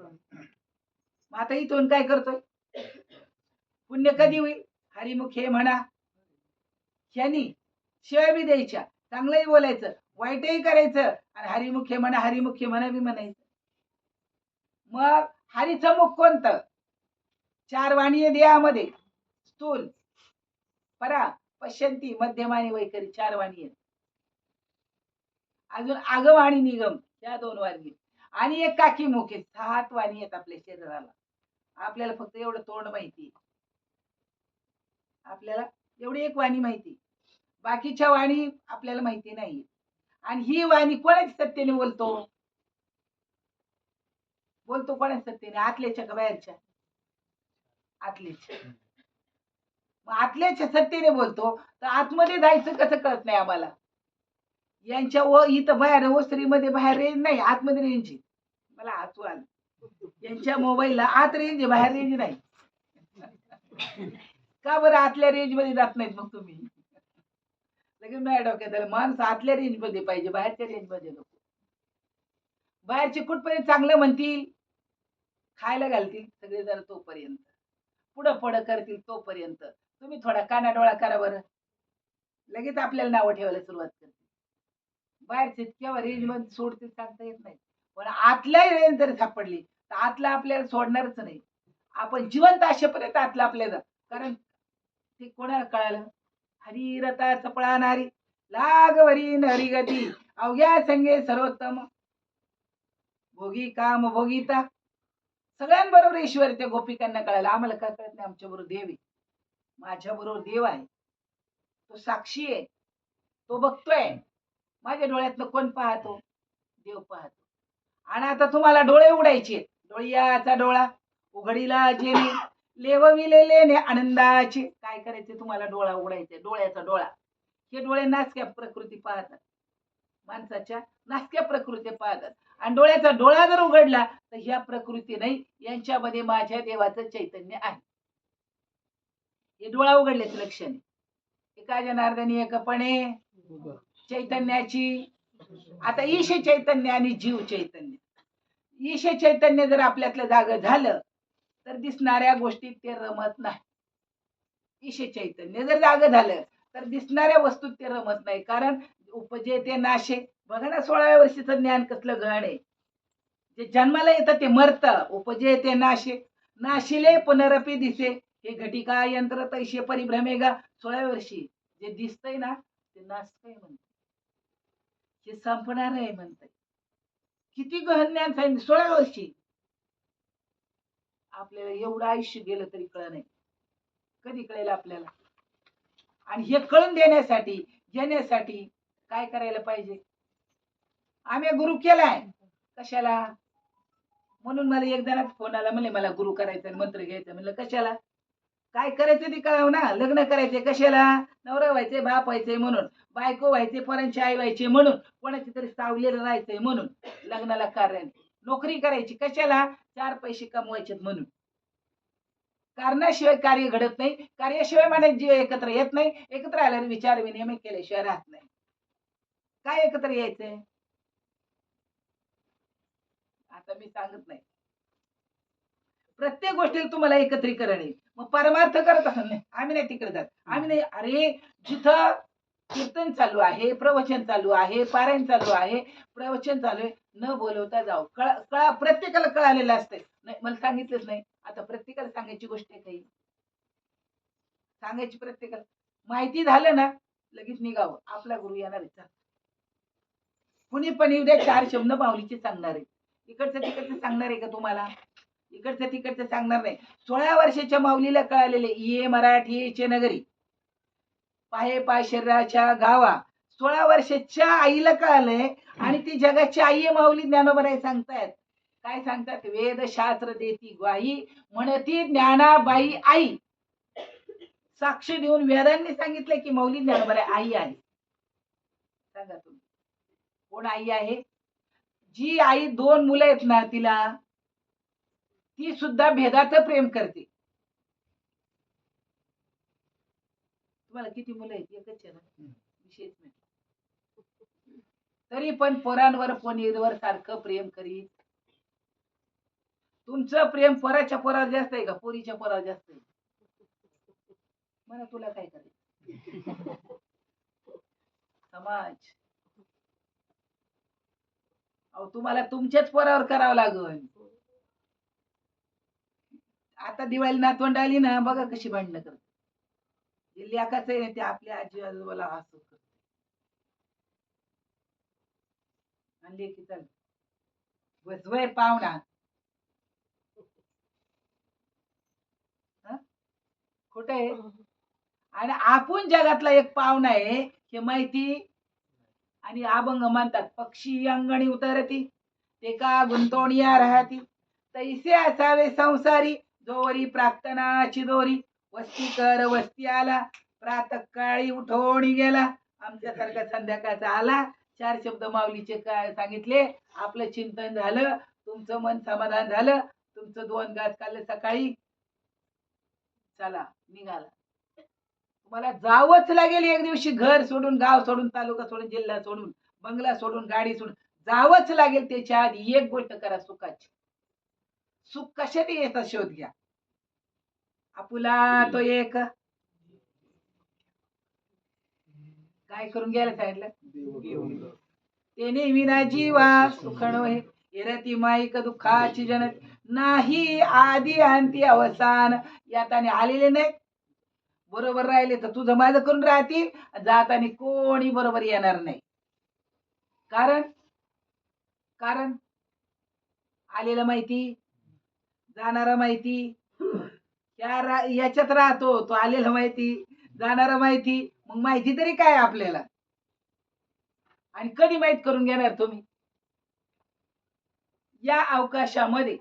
Speaker 1: मग आता इथून काय करतोय, पुण्य कधी होईल. हरिमुखे म्हणा, ह्यानी शिवाय बी द्यायच्या, चांगलंही बोलायचं, वाईटही करायचं, आणि हरिमुखे म्हणा, हरिमुखे म्हणा बी म्हणायचं. मग हरीचं मुख कोणतं. 4 वाणी देहामध्ये, स्थूल परा पश्यंती मध्यमानी वैखरी, 4 वाणी आहेत. अजून आगम आणि निगम या 2 वाणी, आणि एक काकी मुख आहे. 7 वाणी आहेत आपल्या शरीराला. आपल्याला फक्त एवढं तोंड माहिती, आपल्याला एवढी एक वाणी माहिती, बाकीच्या वाणी आपल्याला माहिती नाही. आणि ही वाणी कोणाच्या सत्तेने बोलतो, बोलतो कोणाच्या सत्तेने, आतल्याच्या का बाहेरच्या. आतल्याच्या. मग आतल्याच्या सत्तेने बोलतो, तर आतमध्ये जायचं कसं कळत नाही आम्हाला. यांच्या इथं बाहेर ओसरीमध्ये बाहेर रेंज नाही, आतमध्ये रेंज आहे. मला हसू आलं, यांच्या मोबाईलला आत रेंज आहे, बाहेर रेंज नाही. का बरं आतल्या रेंज मध्ये जात नाहीत मग तुम्ही. लगेच माझ्या डोक्यात आलं, माणूस आतल्या रेंज मध्ये पाहिजे, बाहेरच्या रेंज मध्ये नको. बाहेरचे कुठपर्यंत चांगलं म्हणतील, खायला घालतील सगळेजण तोपर्यंत, पुढं पुढं करतील तोपर्यंत. तुम्ही थोडा कानाडोळा करा बरं, लगेच आपल्याला नावं ठेवायला सुरुवात करतील. बाहेरचे केव्हा रेंज मध्ये सोडतील सांगता येत नाही, पण आतल्या रेंज जर सापडली तर आतला आपल्याला सोडणारच नाही. आपण जिवंत असेपर्यंत आतला आपल्याला, कारण ते कोणाला कळालं. हरिरथा पळाणारी लागवरी नरिगती, अवघ्या संगे सर्वोत्तम भोगी काम भोगीता. सगळ्यांबरोबर ईश्वर. त्या गोपिकांना कळालं, आम्हाला काय कळत नाही, आमच्या बरोबर देव आहे, माझ्या बरोबर देव आहे, तो साक्षी आहे, तो बघतोय. माझ्या डोळ्यातलं कोण पाहतो, देव पाहतो. आणि आता तुम्हाला डोळे उघडायचे, डोळ्याचा डोळा उघडीला जेणे लेवविलेले आनंदाचे. काय करायचे तुम्हाला, डोळा उघडायचे, डोळ्याचा डोळा. हे डोळे नासक्या प्रकृती पाहतात, माणसाच्या नासक्या प्रकृती पाहतात. आणि डोळ्याचा डोळा जर उघडला तर ह्या प्रकृती नाही, यांच्यामध्ये माझ्या देवाचं चैतन्य आहे. हे डोळा उघडल्याचं लक्षण आहे. एका जनार्दनी एकपणे चैतन्याची. आता ईश चैतन्य आणि जीव चैतन्य. ईश चैतन्य जर आपल्यातलं जाग झालं तर दिसणाऱ्या गोष्टीत ते रमत नाही. ईश चैतन्य जर जाग झालं तर दिसणाऱ्या वस्तूत ते रमत नाही. कारण उपजे ते नाशे. बघा ना 16व्या वर्षीचं ज्ञान कसलं गहन आहे. जे जन्माला येतं ते मरत. उपजे ते नाशे. नाशिले पुनरपी दिसे. हे घटिका यंत्र तैशे परिभ्रमेगा. 16व्या वर्षी जे दिसतंय ना ते नासतंय म्हणते, हे संपणार आहे म्हणते. किती गहन ज्ञान सांगितलं 16व्या वर्षी. आपल्याला एवढं आयुष्य गेलं तरी कळ नाही. कधी कळेल आपल्याला? आणि हे कळून देण्यासाठी घेण्यासाठी काय करायला पाहिजे? आम्ही गुरु केलाय कशाला? म्हणून मला एक जणात फोन आला, म्हणले मला गुरु करायचं मंत्र घ्यायचा. म्हणलं कशाला? काय करायचं ते कळावं ना. लग्न करायचे कशाला? नवरा व्हायचे, बाप व्हायचे म्हणून, बायको व्हायचे, पोरांची आई व्हायचे म्हणून, कोणाची तरी सावलेलं राहायचंय म्हणून लग्नाला कार्य. नोकरी करायची कशाला? 4 पैसे कमवायचे म्हणून. कारणाशिवाय कार्य घडत नाही. कार्याशिवाय माणूस जीव एकत्र येत नाही. एकत्र आल्याने विचार विनिमय केल्याशिवाय राहत नाही. काय एकत्र यायचंय? आता मी सांगत नाही. प्रत्येक गोष्टीला तुम्हाला एकत्रीकरण आहे. मग परमार्थ करत असं नाही. आम्ही नाही तिकडे जात. आम्ही नाही. अरे जिथं कीर्तन चालू आहे, प्रवचन चालू आहे, पारायण चालू आहे, प्रवचन चालू आहे, न बोलवता जाऊ. कळा प्रत्येकाला कळालेलं असते. नाही मला सांगितलंच नाही. आता प्रत्येकाला सांगायची गोष्ट आहे काही? सांगायची प्रत्येकाला. माहिती झालं ना लगेच निघावं. आपला गुरु येणार आहे. कुणी पण येऊ द्या, 4 शब्द माऊलीचे सांगणार आहे. इकडचं तिकडचं सांगणार आहे का तुम्हाला? इकडचं तिकडचं सांगणार नाही. 16 वर्षाच्या माऊलीला कळालेले ये मराठीचे नगरी, पाये पाय शरीराच्या गावा. 16 वर्षाच्या आईला कळालंय आणि ती जगाची आई आहे माऊली ज्ञानोबराई सांगतायत. काय सांगतात? वेद शास्त्र देती ग्वाही, म्हणती ज्ञानाबाई आई. साक्ष देऊन वेदांनी सांगितलंय की माऊली ज्ञानोबराई आई आहे. सांगा तुम्ही कोण आई आहे? जी आई 2 मुलं आहेत ना तिला, ती सुद्धा भेदाचं प्रेम करते. तुम्हाला किती मुलं आहेत? एकच आहे ना, विशेष नाही. तरी पण पोरांवर पनीरवर सारखं प्रेम करीत. तुमचं प्रेम पोराच्या पोरावर जास्त आहे का पोरीच्या पोरावर जास्त आहे? मला तुला काय करायचं? समाज अहो तुम्हाला तुमच्याच पोरावर करावं लागल. आता दिवाळी नातवंड आली ना, बघा कशी भांडणं करत. लेकाच आहे ते आपल्या आजी आजोबाला असं करत. आणि लेकी चल बसवय पाहुणा. कुठे आहे? आणि आपण जगातला एक पाहुणा आहे हे माहिती. आणि अभंग म्हणतात पक्षी अंगणी उतरती ते का गुंतवणिया राहती, तैसे असावे संसारी जोरी प्रार्थनाची दोरी. वस्ती कर वस्ती आला, प्रातःकाळी उठवणी गेला. आमच्यासारखा संध्याकाळचा आला. 4 शब्द माऊलीचे काय सांगितले, आपलं चिंतन झालं, तुमचं मन समाधान झालं, तुमचं 2 घास खाल्ले सकाळी, चला निघाला. तुम्हाला जावंच लागेल एक दिवशी. घर सोडून, गाव सोडून, तालुका सोडून, जिल्हा सोडून, बंगला सोडून, गाडी सोडून जावंच लागेल. त्याच्या आधी एक गोष्ट करा सुखाची. सुख कशाने येतं शोध घ्या. आपुला तो एक काय करून घ्यायला सांगितलं? तेने विना जीवा सुखण हे एरती माईक दुःखाची जनक नाही आधी अंती अवसान. याताने आलेले नाही, बरोबर राहिले तर तुझं माझं करून राहतील. जाताना कोणी बरोबर येणार नाही. कारण कारण आलेलं माहिती, जाणारा माहिती. याच्यात राहतो तो. आलेलं माहिती, जाणारा माहिती. मग माहिती तरी काय आपल्याला? आणि कधी माहित करून घेणार तुम्ही? या अवकाशामध्ये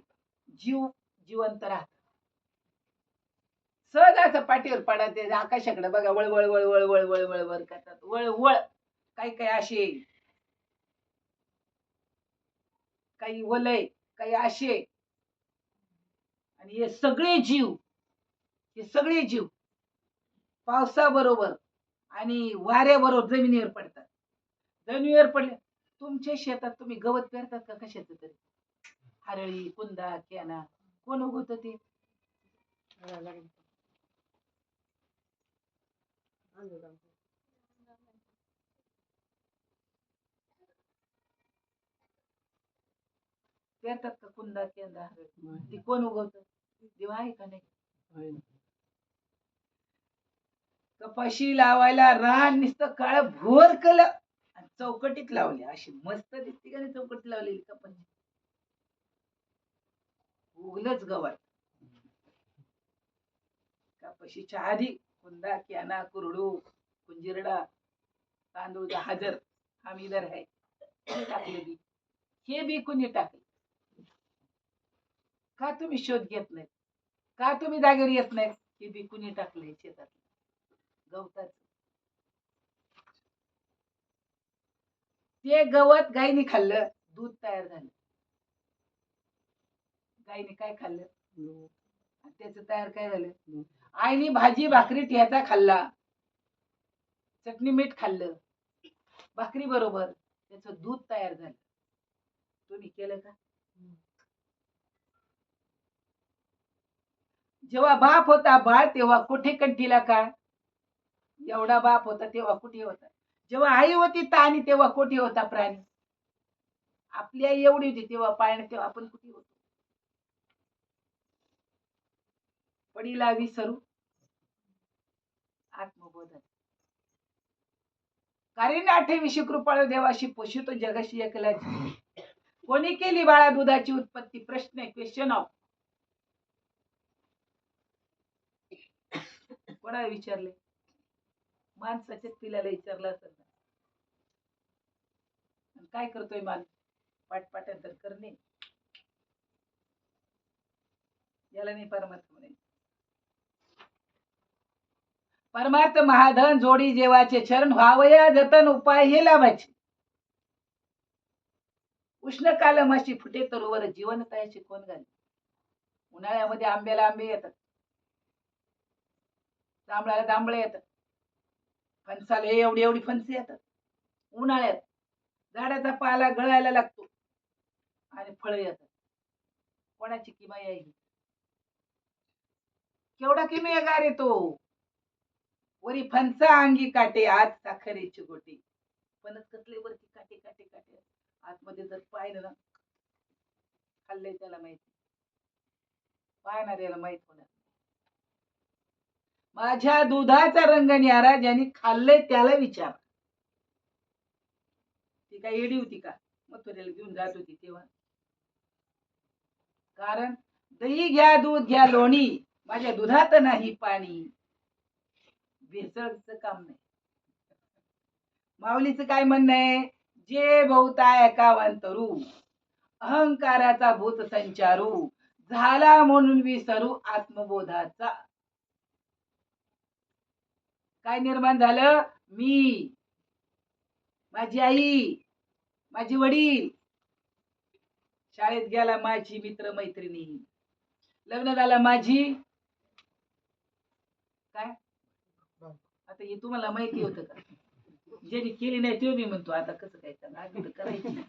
Speaker 1: जीव जिवंत राहत. सहज असं पाठीवर पडा ते आकाशाकडे बघा वळ वळ वळ वळ वळ वळ वळ वळ करतात वळ वळ काही काही असे काही वलय काही असे आणि हे सगळे जीव पावसाबरोबर आणि वाऱ्याबरोबर जमिनीवर पडतात. जमिनीवर पडले तुमच्या शेतात तुम्ही गवत पेरतात का कशाचं तरी हरळी कुंदा केना कोण उगवत ते पेरतात का कुंदा केंदा हरळ ती कोण उगवत देव आहे का नाही. कपाशी लावायला रान नुसतं काळ भोर कल चौकटीत लावली अशी मस्त दिसते का नाही चौकटीत लावलेली कपाशी उगलच गवत कपाशीच्या आधी कुंदा केना कुरडू कुंजिरडा तांदूळ हजर हम इधर है टाकले बी हे बी कुणी टाकले का तुम्ही शोध घेत नाही का तुम्ही जागेवर येत नाही हे बी कुणी टाकले शेतात गवतात ते गवत गायीने खाल्लं दूध तयार झालं गायीने काय खाल्लं त्याच तयार काय झालं आईने भाजी भाकरी ठेचा खाल्ला चटणी मीठ खाल्लं भाकरी बरोबर त्याच दूध तयार झालं तुम्ही केलं का जेव्हा बाप होता बाळ तेव्हा कुठे कंठीला काय एवढा बाप होता तेव्हा कुठे होता जेव्हा आई होती ताणी तेव्हा कुठे होता प्राणी आपली आई एवढी होती तेव्हा पाळणे तेव्हा आपण कुठे होतो पडीला विसरू आत्मबोधन कारण 28 कृपाळू देवाशी पोषितो जगाशी एकला कोणी केली बाळा दुधाची उत्पत्ती प्रश्न आहे क्वेश्चन ऑफ कोणाला विचारले माणसाच्या तिला विचारलं असेल ना काय करतोय माणूस पाठपाठांतर करणे याला नाही परमात्मा नाही परमार्थ महाधन जोडी जेवाचे चरण व्हावया जतन उपाय हे लाभाचे उष्ण कालमाशी फुटे तरुवर जीवन तयाची कोण घाले उन्हाळ्यामध्ये आंब्याला आंबे येतात जांभळाला जांभळे येतात फणसाला एवढी एवढी फणसे येतात उन्हाळ्यात झाडाचा पाला गळायला लागतो आणि फळं येतात कोणाची किमया आहे केवढा किमयागार येतो वरी फणसा अंगी काटे आत साखरेची गोटी फणस कसले वरती काटे काटे काटे आतमध्ये जर पाहिलं ना खाल्लंय त्याला माहिती पाहणाऱ्याला माहित होणार माझ्या दुधाचा रंग न्यारा ज्यांनी खाल्लंय त्याला विचार ती काय येडी होती का मथुरेला घेऊन जात होती तेव्हा कारण दही घ्या दूध घ्या लोणी माझ्या दुधात नाही पाणी भेसळचं काम नाही माऊलीचं काय म्हणणं आहे जे बहुताय कावंतरू अहंकाराचा भूत संचारू झाला म्हणून विसरू आत्मबोधाचा काय निर्माण झालं मी माझी आई माझी वडील शाळेत गेला माझी मित्र मैत्रिणी लग्न झालं माझी काय आता हे तुम्हाला माहिती होतं का ज्यांनी केली नाही ते मी म्हणतो आता कसं काय आधी करायची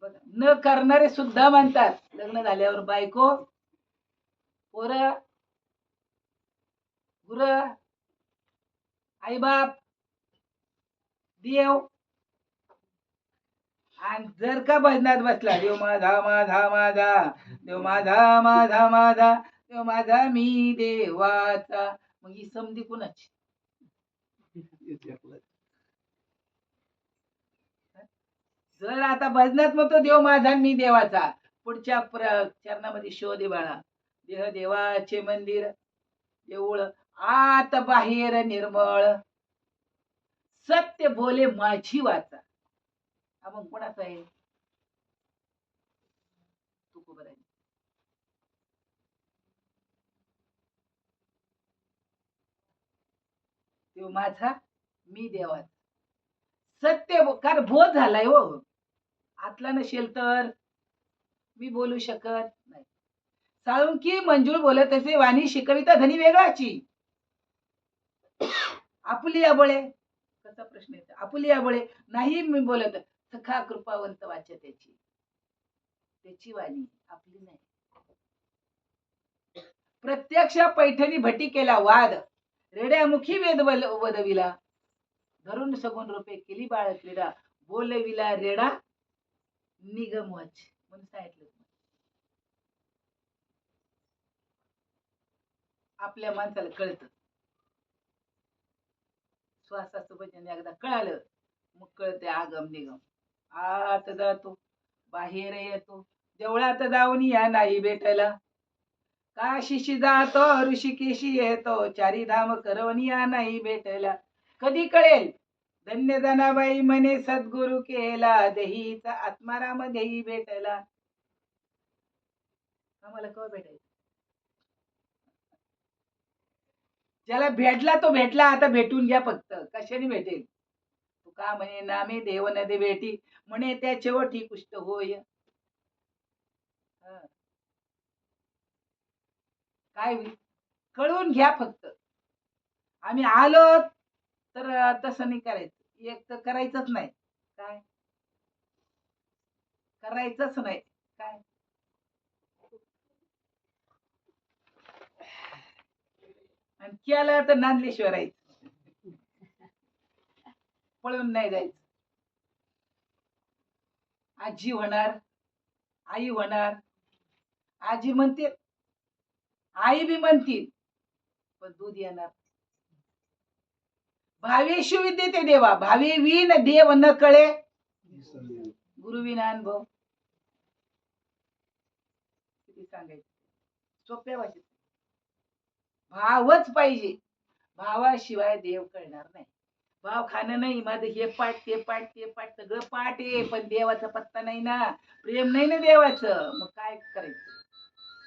Speaker 1: बघा न करणारे सुद्धा म्हणतात लग्न झाल्यावर बायको पोर गुर आई बाप देव आणि जर का भजनात बसला देव माझा माझा माझा देव माझा माझा माझा देव माझा मी देवाचा मग ही समधी कुणाची जर आता भजनात म्हणतो देव माझा मी देवाचा पुढच्या चरणामध्ये शोधे बाळा देह देवाचे मंदिर देऊळ आत बाहेर निर्मळ सत्य बोले माझी वाचा हा मग कोणाचा आहे तुकोबराय तो माझा मी देवाचा. सत्य कारण बोध झालाय हो. आतला नसेल तर मी बोलू शकत नाही. साळुंकी मंजूळ बोलत असे वाणी शिकविता धनी वेगळाची. आपुली आबळे कसा प्रश्न येतो. आपुली आबळे नाही मी बोलत. सखा कृपावंत वाचा त्याची वाणी आपली नाही. प्रत्यक्ष पैठणी भटी केला वाद. रेड्यामुखी वेद वदविला. धरून सगुण रूपे केली बाळ क्रीडा. बोलविला रेडा निगम वाच म्हणून सांगितलं. आपल्या माणसाला कळतं. श्वासाचं वचन एकदा कळालं मग कळते आगम निगम. आत जातो बाहेर येतो. देवळात जाऊन या नाही भेटला. काशीशी जातो ऋषिकेशी येतो. चारी धाम करवून या नाही भेटला. कधी कळेल धन्य जनाबाई म्हणे सद्गुरु केला. देहीचा आत्माराम देही भेटला. आम्हाला केव्हा भेटायचं. ज्याला भेटला तो भेटला. आता भेटून घ्या फक्त. कशाने भेटेल. तुका म्हणे नामे देव न दे भेटी. म्हणे त्या शेवटी कुष्ट होय. काय होईल कळून घ्या फक्त. आम्ही आलो तर तसं नाही करायचं. एक तर करायचंच नाही. काय करायचंच नाही. काय आणि केलं तर नांदल्याशिवाय राहायचं. पळून नाही जायचं. आजी होणार आई होणार. आजी म्हणते आई बी म्हणतील पण दूध येणार. भावेशु विद्यते देवा. भावे विन देव न कळे. गुरुविन अनुभव. किती सांगायचं सोप्या भाषेत. भावच पाहिजे. भावाशिवाय देव कळणार नाही. भाव खाणं नाही. माझं हे पाठ ते पाठ ते पाठ सगळं पाठ आहे पण देवाचा पत्ता नाही ना. प्रेम नाही ना देवाचं. मग काय करायचं.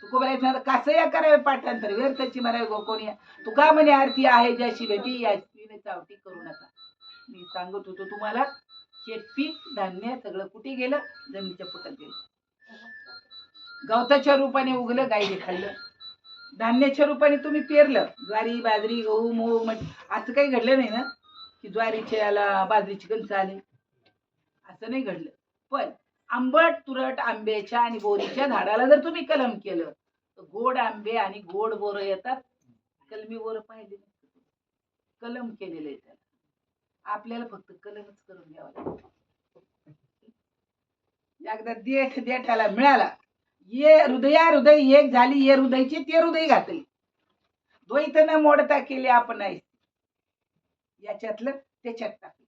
Speaker 1: तुको बोलायचं कसं या करावे पाठांतर व्यर्थची म्हणावे गोकोणी. तुका म्हणे आरती आहे ज्याशी भेटी याची चावटी करू नका. मी सांगत होतो तुम्हाला हे पीक धान्य सगळं कुठे गेलं. जमिनीच्या पोटात गेलं. गवताच्या रूपाने उगलं गाईने खाल्लं. धान्याच्या रूपाने तुम्ही पेरलं. ज्वारी बाजरी गहू मूग असं काही घडलं नाही ना की ज्वारीच्या याला बाजरीची कणसं आली. असं नाही घडलं. पण आंबट तुरट आंब्याच्या आणि बोरीच्या झाडाला जर तुम्ही कलम केलं तर गोड आंबे आणि गोड बोरं येतात. कलमी बोरं पाहिजे कलम केलेलं आहे त्याला. आपल्याला फक्त कलमच करून घ्यावा लागतो. एकदा देठाला मिळाला. ये हृदय एक झाली. ये हृदयची ते हृदय घातली. द्वैत न मोडता केले आपण नाही. याच्यातलं त्याच्यात टाकलं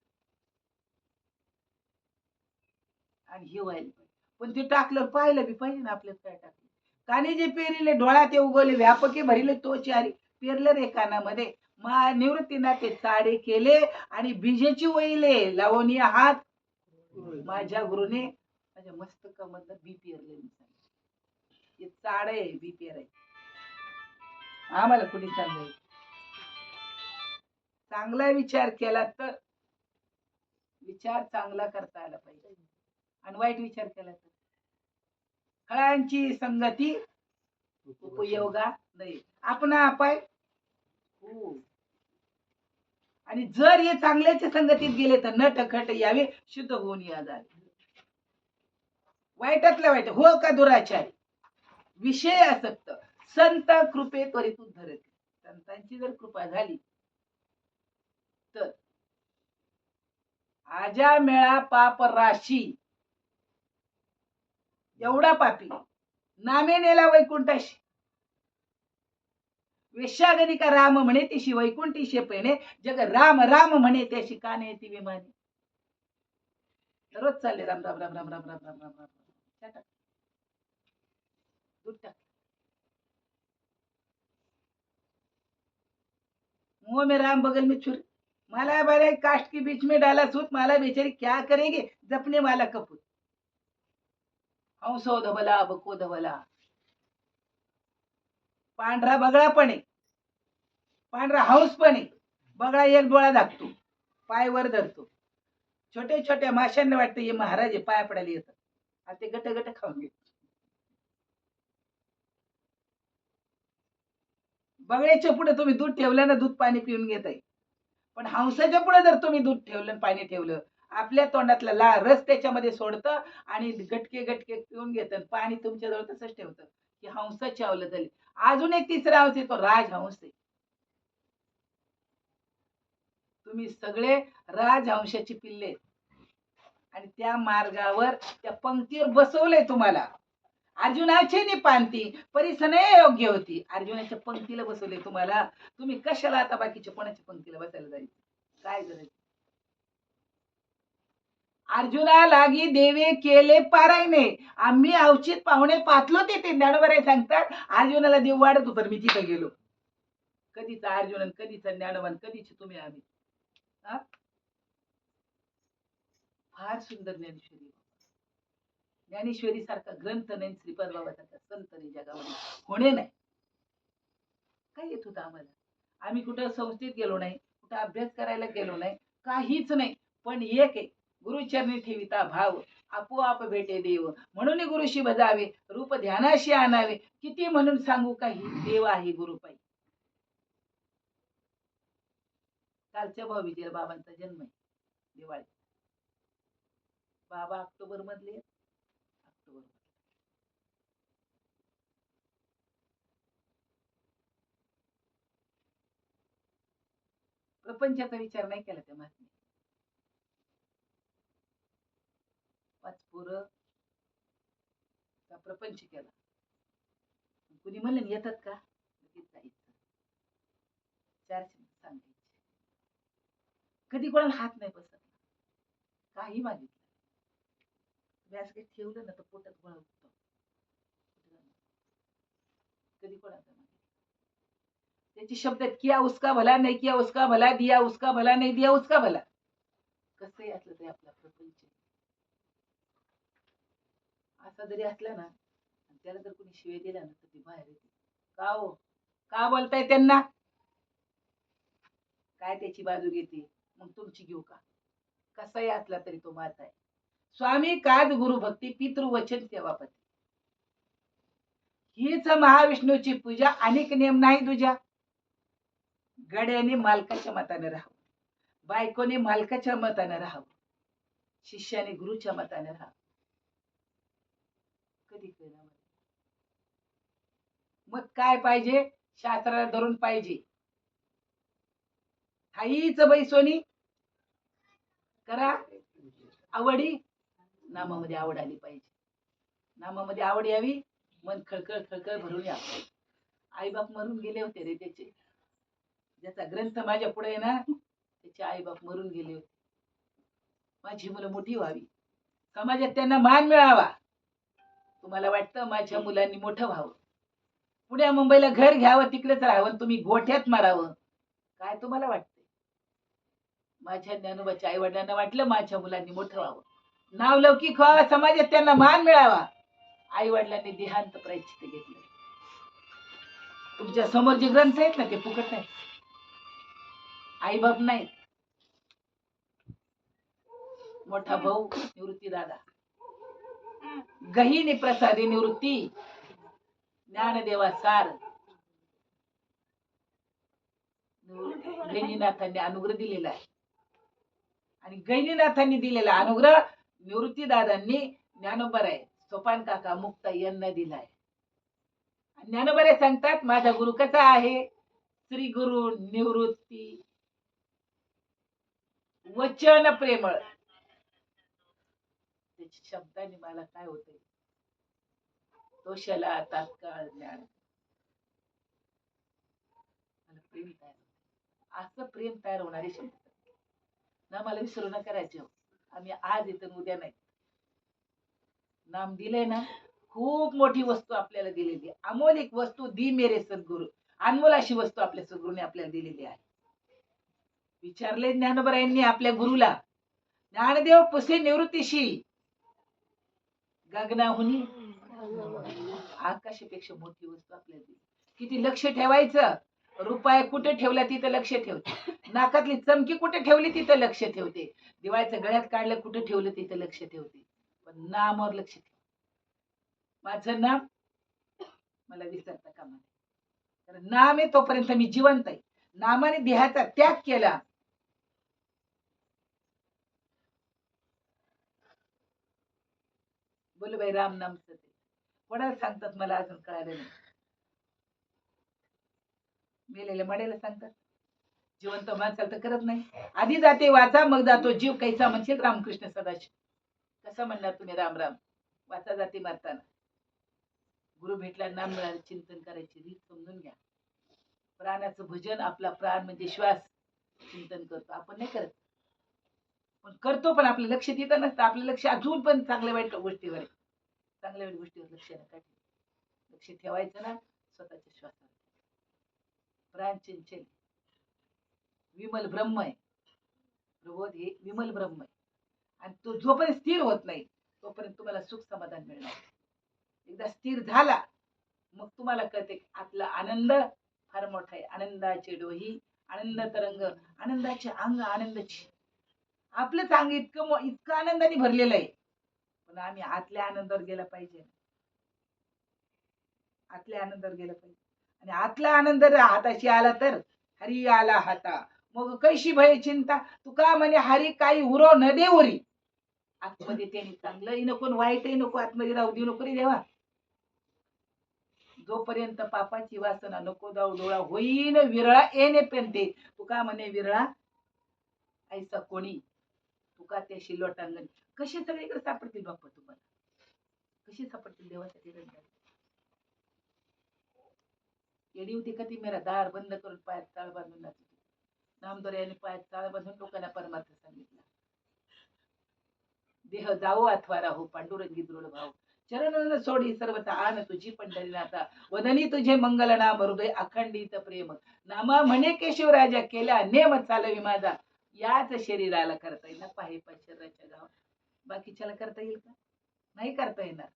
Speaker 1: आणि हे व्हायला पाहिजे. पण ते टाकलं पाहिलं बी पाहिजे ना आपल्यात काय टाकलं. काने जे पेरिले डोळा ते उगवले. व्यापके भरिले तो चारी. पेरलं रे कानामध्ये निवृत्तीना ते चाडे केले आणि बीजेची वहिले लावणी हात. माझ्या गुरुने माझ्या मस्तकामधलं बी पेरले. हे चाड आहे बी पेरायचं. आम्हाला कुणी सांगायचं. चांगला विचार केला तर विचार चांगला करता आला पाहिजे आणि वाईट विचार केला तर फळांची संगती उपयोगा नाही. आपण अपाय आणि जर हे चांगल्याच्या संगतीत गेले तर नटखट यावे शुद्ध होऊन या जावे. वाईटातल्या वाईट हो का दुराचारी विषय आसक्त संत कृपे त्वरितून धरते. संतांची जर कृपा झाली तर आजा मेळा पाप राशी. एवढा पापी नामे नेला वैकुंठाशी. वेश्यागणिका राम म्हणे तिशी वैकुंठी शेपेने. जग राम राम म्हणे त्याशी काने ती विमाने. रोज चालले राम राम राम राम राम राम राम राम राम. दूध टाक. मुंह में राम बगल में छुरी. माला बड़े कास्ट के बीच में डाला सूत. माला बेचारी क्या करेगी जपने वाला कपूत. हंसो धवला बको धवला. पांढरा बगळा पण आहे. पांढरा हंस पण आहे. बगळा एक डोळा दाखतो, पाय वर धरतो. छोट्या छोट्या माशांना वाटतं हे महाराज आहे, पाया पडायला येतं. आणि ते गट गट खाऊन घेत. बगळ्याच्या पुढे तुम्ही दूध ठेवलं ना, दूध पाणी पिऊन घेत आहे. पण हंसाच्या पुढे जर तुम्ही दूध ठेवलं आणि पाणी ठेवलं, आपल्या तोंडातला लाळ रस त्याच्यामध्ये सोडतं आणि गटके गटके पिऊन घेतं. पाणी तुमच्याजवळ तसंच ठेवतं की हंसाची अवलत झाली. अजून एक तिसरा हंस आहे, तो राजहंस आहे. तुम्ही सगळे राजहंसाची पिल्ले आहेत. आणि त्या मार्गावर त्या पंक्तीवर बसवलंय तुम्हाला. अर्जुनाची नि पांती परिसने योग्य होती. अर्जुनाच्या पंक्तीला बसवले तुम्हाला. तुम्ही कशाला आता बाकीच्या कोणाच्या पंक्तीला बसायला जायचं? काय गरज? अर्जुना लागी देवे केले पारायणे. आम्ही अवचित पाहुणे पातलो ते ज्ञानोबा सांगतात. अर्जुनाला देव वाढत होतं, मी तिथे गेलो. कधीचा अर्जुन, कधीचा ज्ञानोबा, कधीची तुम्ही आम्ही. फार सुंदर ज्ञानेश्वरी. ज्ञानेश्वरी सारखा ग्रंथ नाही, श्रीपाद बाबासारखा संत नाही जगामध्ये, होणे नाही. काय येत होतं आम्हाला? आम्ही कुठं संस्थेत गेलो नाही, कुठं अभ्यास करायला गेलो नाही, काहीच नाही. पण एक आहे, गुरुचरणी ठेविता भाव, आपोआप भेटे देव. म्हणून गुरुशी भजावे, रूप ध्यानाशी आणावे. किती म्हणून सांगू काही, देव आहे गुरुपाई. कालच्या भाऊबीजेला बाबांचा जन्म आहे, दिवाळी. बाबा ऑक्टोबर मधले, ऑक्टोबर. प्रपंचाचा विचार नाही केला त्या महात्मे. 5 पोरं, प्रपंच केला. कुणी म्हणलं येतात का? जायचं. 4 शब्द सांगायचे. कधी कोणाला हात नाही बसत, काही मागितलं. व्यास काही ठेवलं ना तर पोटात गोळा उठतो. कधी कोणाचा मागितलं? त्याचे शब्द आहेत, किया उसका भला, नाही किया उसका भला, दिया उसका भला, नाही दिया उसका भला. कसंही असलं तरी आपला प्रपंच असा जरी असला ना, त्याला जर कोणी शिवे दिला ना तर ती बाहेर येते. का हो, का बोलताय त्यांना? काय त्याची बाजू घेते, मग तुमची घेऊ का? कसाही असला तरी तो माता आहे. स्वामी काद गुरु भक्ती, पितृवचन सेवापती. हीच महाविष्णूची पूजा, अनेक नेम नाही तुझ्या. गड्याने मालकाच्या मताने राहावं, बायकोने मालकाच्या मताने राहावं, शिष्याने गुरुच्या मताने राहावं. कधी केलं? मग काय पाहिजे? शास्त्राला धरून पाहिजे. हाईच बाई सोनी करा आवडी. नामामध्ये आवड आली पाहिजे. नामामध्ये आवड यावी, मन खळखळ खळखळ भरून यावं. आईबाप मरून गेले होते रे त्याचे. ज्याचा ग्रंथ माझ्या पुढे आहे ना, त्याचे आईबाप मरून गेले होते. माझी मुलं मोठी व्हावी, समाजात त्यांना मान मिळावा. तुम्हाला वाटतं माझ्या मुलांनी मोठं व्हावं, पुण्या मुंबईला घर घ्यावं, तिकडेच राहावं, तुम्ही गोठ्यात मारावं, काय तुम्हाला वाटतंय? माझ्या ज्ञानोबाच्या आई वडिलांना वाटलं माझ्या मुलांनी मोठं व्हावं, नाव लौकिक व्हावं, समाजात त्यांना मान मिळावा. आई वडिलांनी देहांत प्रायश्चित्त घेतलं. तुमच्या समोर जे ग्रंथ आहेत ना ते फुकट नाही, आई बाप नाही. मोठा भाऊ निवृत्ती दादा, गहिनी प्रसादी निवृत्ती, ज्ञानदेवा सार. गहिनीनाथांनी अनुग्रह दिलेला आहे. आणि गहिनीनाथांनी दिलेला अनुग्रह निवृत्ती दादांनी ज्ञानोबराय, सोपान काका, मुक्ता यांना दिलाय. ज्ञानोबराय सांगतात माझा गुरु कसा आहे? श्री गुरु निवृत्ती वचन प्रेमळ. त्याच्या शब्दाने मला काय होतंय? दोषाला तात्काळ ज्ञान. प्रेम तयार, असं प्रेम तयार होणारे शब्द ना मला विसरू न करायचे. आम्ही आज इथं उद्या नाही. नाम दिलंय ना, खूप मोठी वस्तू आपल्याला दिलेली, अमोलिक वस्तू दी मेरे सद्गुरु. अनमोल अशी वस्तू आपल्या सद्गुरूने आपल्याला दिलेली आहे. विचारले ज्ञानोबरायांनी आपल्या गुरुला, ज्ञानदेव पुसे निवृत्तीशी गगनाहुनी आकाशापेक्षा मोठी वस्तू आपल्याला दिली. किती लक्ष ठेवायचं, रुपये कुठे ठेवला तिथं लक्ष ठेवते, नाकातली चमकी कुठे ठेवली तिथं लक्ष ठेवते, दिवाळीचं गळ्यात काढलं कुठे ठेवलं तिथं लक्ष ठेवते, पण नामावर लक्ष ठेव. माझं नाम मला विसरता कामा नये. कारण नाम आहे तोपर्यंत मी जिवंत आहे. नामाने देहाचा त्याग केला. बोल बाई राम नाम सते. कोणाला सांगतात मला अजून कळालं नाही. मेलेल्या मड्याला सांगतात, जिवंत माणसाला तर करत नाही. आधी जाते वाचा मग जातो जीव, कैसा म्हणशील रामकृष्ण सदाशिव. कसं म्हणणार तुम्ही राम राम, वाचा जाते मारताना. गुरु भेटला, नाम मिळालं, चिंतन करायची रीत समजून घ्या. प्राणाचं भजन, आपला प्राण म्हणजे श्वास, चिंतन करतो आपण, नाही करत. पण करतो, पण आपलं लक्ष तिथं नसतं. आपलं लक्ष अजून पण चांगल्या वाईट गोष्टीवर आहे. चांगल्या वाईट गोष्टीवर लक्ष नका ठेवू. लक्ष ठेवायचं ना स्वतःच्या श्वासावर. प्राण चंचल, विमल ब्रह्म आहे. प्रबोध हे विमल ब्रह्म आहे. आणि तो जोपर्यंत स्थिर होत नाही तोपर्यंत तुम्हाला सुख समाधान मिळणार. एकदा स्थिर झाला मग तुम्हाला कळते आपला आनंद फार मोठा आहे. आनंदाचे डोही, आनंद तरंग, आनंदाचे अंग, आनंदाची. आपलंच अंग इतकं आनंदाने भरलेलं आहे, पण आम्ही आतल्या आनंदावर गेला पाहिजे. आतल्या आनंदावर गेला पाहिजे. आणि आतला आनंद हाताशी आला तर हरी आला हाता मग कैशी भय चिंता. तुका म्हणे हरी काही उरो न दे उरी. आतमध्ये त्यांनी चांगलंही नको वाईटही नको, आतमध्ये राहू देऊ नको रे देवा. जोपर्यंत पापाची वासना नको जाऊ डोळा होईन विरळा येणे पेंते. तुका म्हणे विरळा ऐसा कोणी, तुका त्याशी लोटांगण. कसे सगळीकडे सापडतील बाप्पा तुम्हाला, कशी सापडतील देवासाठी रंगात. येडी होती का ती, मेरा दार बंद करून पायात चाळ बांधून जात होती. नामदोऱ्याने पायात चाळ बांधून लोकांना परमार्थ सांगितला. देह जाओ अथवा राहो, पांडुरंगी दृढ भाव. चरण सोडी सर्वथा आन तुझी पंढरीनाथा. वदनी तुझे मंगल नाम हृदय अखंडित प्रेम. नामा म्हणे केशवराजा केला नेम चालवी माझा. याच शरीराला करता येईल ना पाहे शरीराच्या गाव. बाकीच्याला करता येईल का? नाही करता येणार,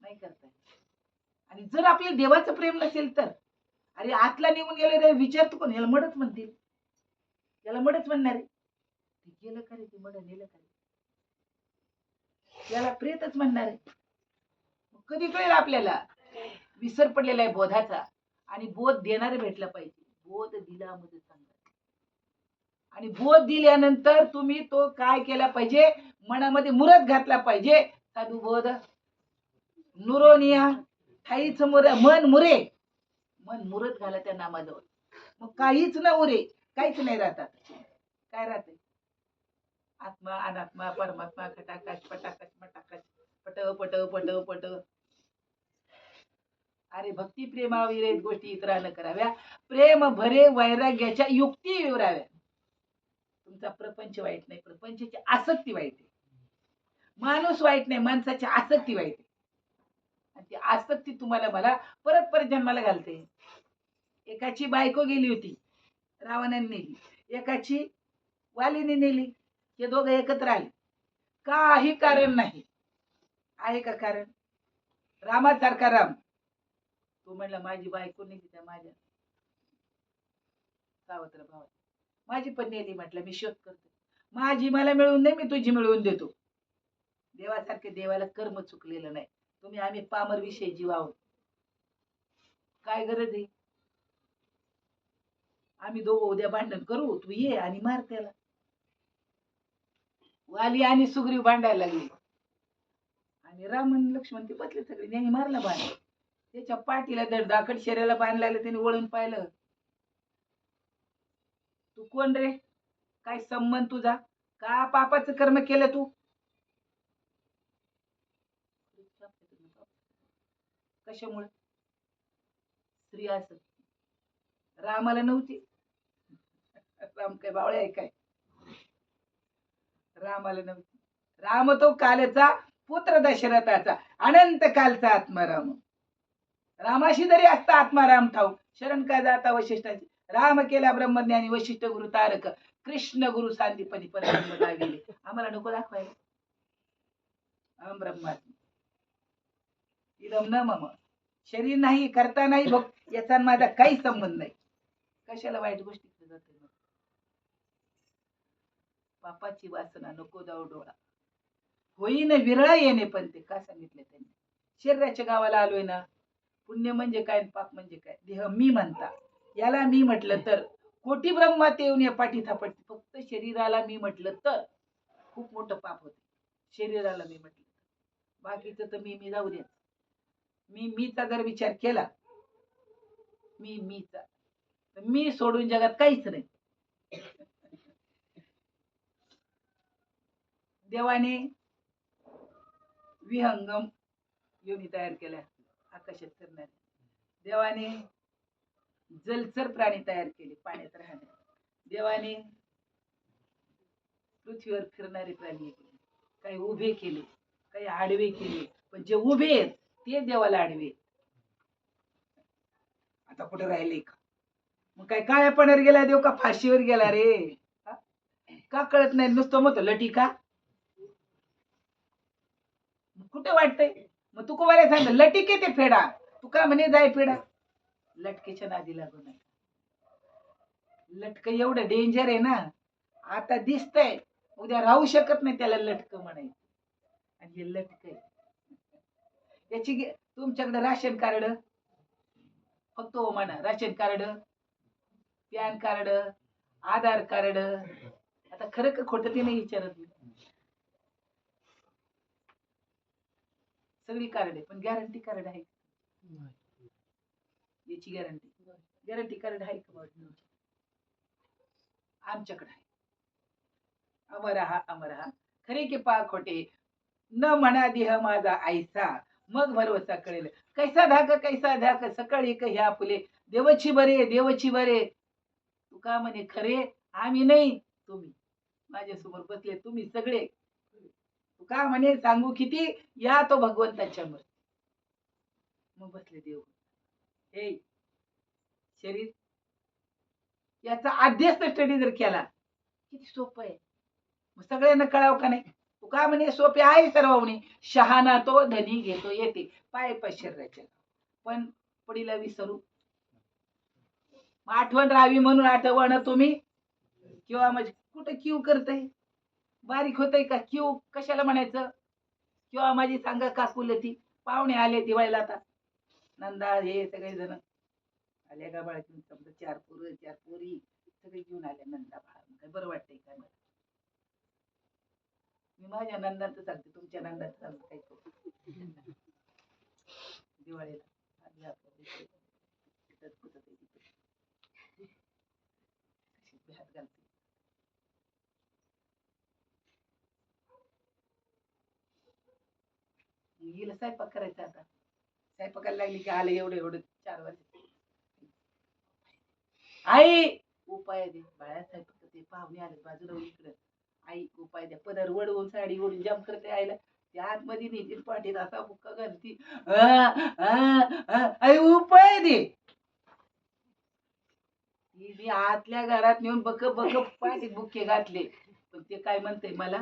Speaker 1: नाही करता येणार. आणि जर आपल्या देवाचं प्रेम नसेल तर अरे आतला निघून गेले रे विचारतो कोण, याला मडच म्हणतील, याला मडच म्हणणार आहे. गेलं का रे ते मड, नेलं का रे, याला प्रेतच म्हणणार आहे. कधी कळेल आपल्याला. विसर पडलेला आहे बोधाचा, आणि बोध देणारे भेटला पाहिजे. बोध दिला मध्ये चांगला. आणि बोध दिल्यानंतर तुम्ही तो काय केला पाहिजे, मनामध्ये मुरत घातला पाहिजे. साधू बोध नुरोनिया ठाईच मन मुरे. मन मुरत घाला त्या नामाजवळ, मग काहीच न उरे, काहीच नाही राहतात. काय राहते? आत्मा अनात्मा परमात्मा खटाकाश पटाकाश मटाकाश पट पट पट पट. अरे भक्ती प्रेमाविरहित गोष्टी इतरांना कराव्या. प्रेम भरे वैराग्याच्या युक्ती विवराव्या. तुमचा प्रपंच वाईट नाही, प्रपंचाची आसक्ती वाईट आहे. माणूस वाईट नाही, माणसाची आसक्ती वाईट आहे. आणि ती आसक्ती तुम्हाला मला परत परत जन्माला घालते. एकाची बायको गेली होती, रावणाने नेली. एकाची वालीने नेली. हे दोघं एकत्र आले, काही कारण नाही. आहे का कारण? रामासारखा राम. तो म्हणला माझी बायको नेली त्या माझ्या सावत्र भावाला, माझी पण नेली. म्हटलं मी शोध करतो, माझी मला मिळवून दे, मी तुझी मिळवून देतो. देवासारखे देवाला कर्म चुकलेलं नाही. तुम्ही आम्ही पामर विषयी जीव आहोत. काय गरज आहे? आम्ही दोघं उद्या भांडण करू, तू ये आणि मार त्याला. वाली आणि सुग्रीव भांडायला लागले, आणि राम आणि लक्ष्मण ते बसले सगळे. त्यांनी मारला बाण, त्याच्या पाठीला दाखड शरीराला बाण लागलं. त्याने वळून पाहिलं, तू कोण रे, काय संबंध तुझा, का पापाचं कर्म केलं तू? कशामुळे? स्त्री असत. रामाला नव्हती. राम काय बावळे आहे काय? रामाला नव्हती. राम तो कालचा पुत्र दशरथाचा, अनंत कालचा आत्माराम. रामाशी जरी असता आत्माराम ठाऊ, शरण काय जाता वशिष्ठाची. राम केला ब्रह्मज्ञानी, वशिष्ठ गुरु तारक, कृष्ण गुरु सांदीपनी परब्रह्म दाविले. आम्हाला नको दाखवायला. अहम ब्रह्मास्मी इदम न मम. शरीर नाही, करता नाही, याचा माझा काही संबंध नाही. कशाला वाईट गोष्टीकडे जाते मग? पापाची वासना नको जाऊ डोळा, होईन विरळा येणे, पण ते का सांगितले त्यांनी? शरीराच्या गावाला आलोय ना. पुण्य म्हणजे काय आणि पाप म्हणजे काय? देह मी म्हणता, याला मी म्हटलं तर कोटी ब्रह्मात येऊन या पाठी थापडते. फक्त शरीराला मी म्हटलं तर खूप मोठं पाप होते. शरीराला मी म्हटलं, बाकीचं तर मी जाऊ द्या. मीचा जर विचार केला, मीचा, मी सोडून जगात काहीच नाही. देवाने विहंगम योनी तयार केल्या आकाशात फिरणारे. देवाने जलचर प्राणी तयार केले पाण्यात राहणारे. देवाने पृथ्वीवर फिरणारे प्राणी केले, काही उभे केले, काही आडवे केले. पण जे उभे आहेत ते देवाला आडवे. आता कुठे राहिले का? मग काय काळ्या पाण्यावर गेला देव का फाशीवर गेला रे? का कळत नाही? नुसतं म्हणतो लटी का? कुठे वाटतंय? मग तू कोणाला सांग लटी किती फेडा, तू का म्हणे जाय फेडा? लटकेच्या नादी लागू नये. लटक एवढं डेंजर आहे ना, आता दिसतंय उद्या राहू शकत नाही त्याला लटक म्हणायचं. आणि हे लटक याची तुमच्याकडे राशन कार्ड फक्त हो म्हणा, राशन कार्ड, पॅन कार्ड, आधार कार्ड. आता खरं का खोटं ते नाही विचारत मी. सगळी कार्ड आहे, पण गॅरंटी कार्ड आहे याची गॅरंटी कार्ड आहे का? आमच्याकडे आहे. अमर हा खरे की पा खोटे, न म्हणा देह माझा ऐसा, मग भरवसा कळेल. कैसा धाक सकाळी ह्या फुले, देवची बरे. तू का म्हणे खरे, आम्ही नाही तुम्ही. माझ्यासमोर बसले तुम्ही सगळे. तू का म्हणे सांगू किती, या तो भगवंताच्या वर. मग बसले देव. हे शरीर याचा अध्यस्त स्टडी जर केला, किती सोपं आहे. मग सगळ्यांना कळावं का नाही? तू का म्हणे सोपे आहे सर्वांनी. शहाणा तो धनी घेतो येते, पाय शरीराच्या. पण पडीला विसरू. आठवण राहावी म्हणून आठवण तुम्ही, किंवा म्हणजे कुठं क्यू करताय, बारीक होतय का क्यू? कशाला म्हणायचं? किंवा माझी सांगा काकुल ती पाहुणे आले दिवाळीला. आता नंदा हे सगळे जण आले का बाळाची, समजा 4 पोरं 4 पोरी सगळे घेऊन आले नंदा बाळा. काय बरं वाटतंय काय? मला मी माझ्या नंदाचं सांगते, तुमच्या नंदाचं सांगते काय करू दिवाळीला. हिला स्वयंपाक करायचा. आता स्वयंपाकाला लागली की आले एवढं 4 वर्ष. आई उपाय दे बाळा, स्वयंपाक ते पाहुणे आले बाजूला इकडं. आई उपाय द्या. पदर वडवून साडी ओढून जाम करते आईला. त्या आतमध्ये नेतील पाठीत असा बुक्का घालती. आई उपाय दे. मी आतल्या घरात नेऊन बक पाठीत बुक्के घातले. पण ते काय म्हणते मला,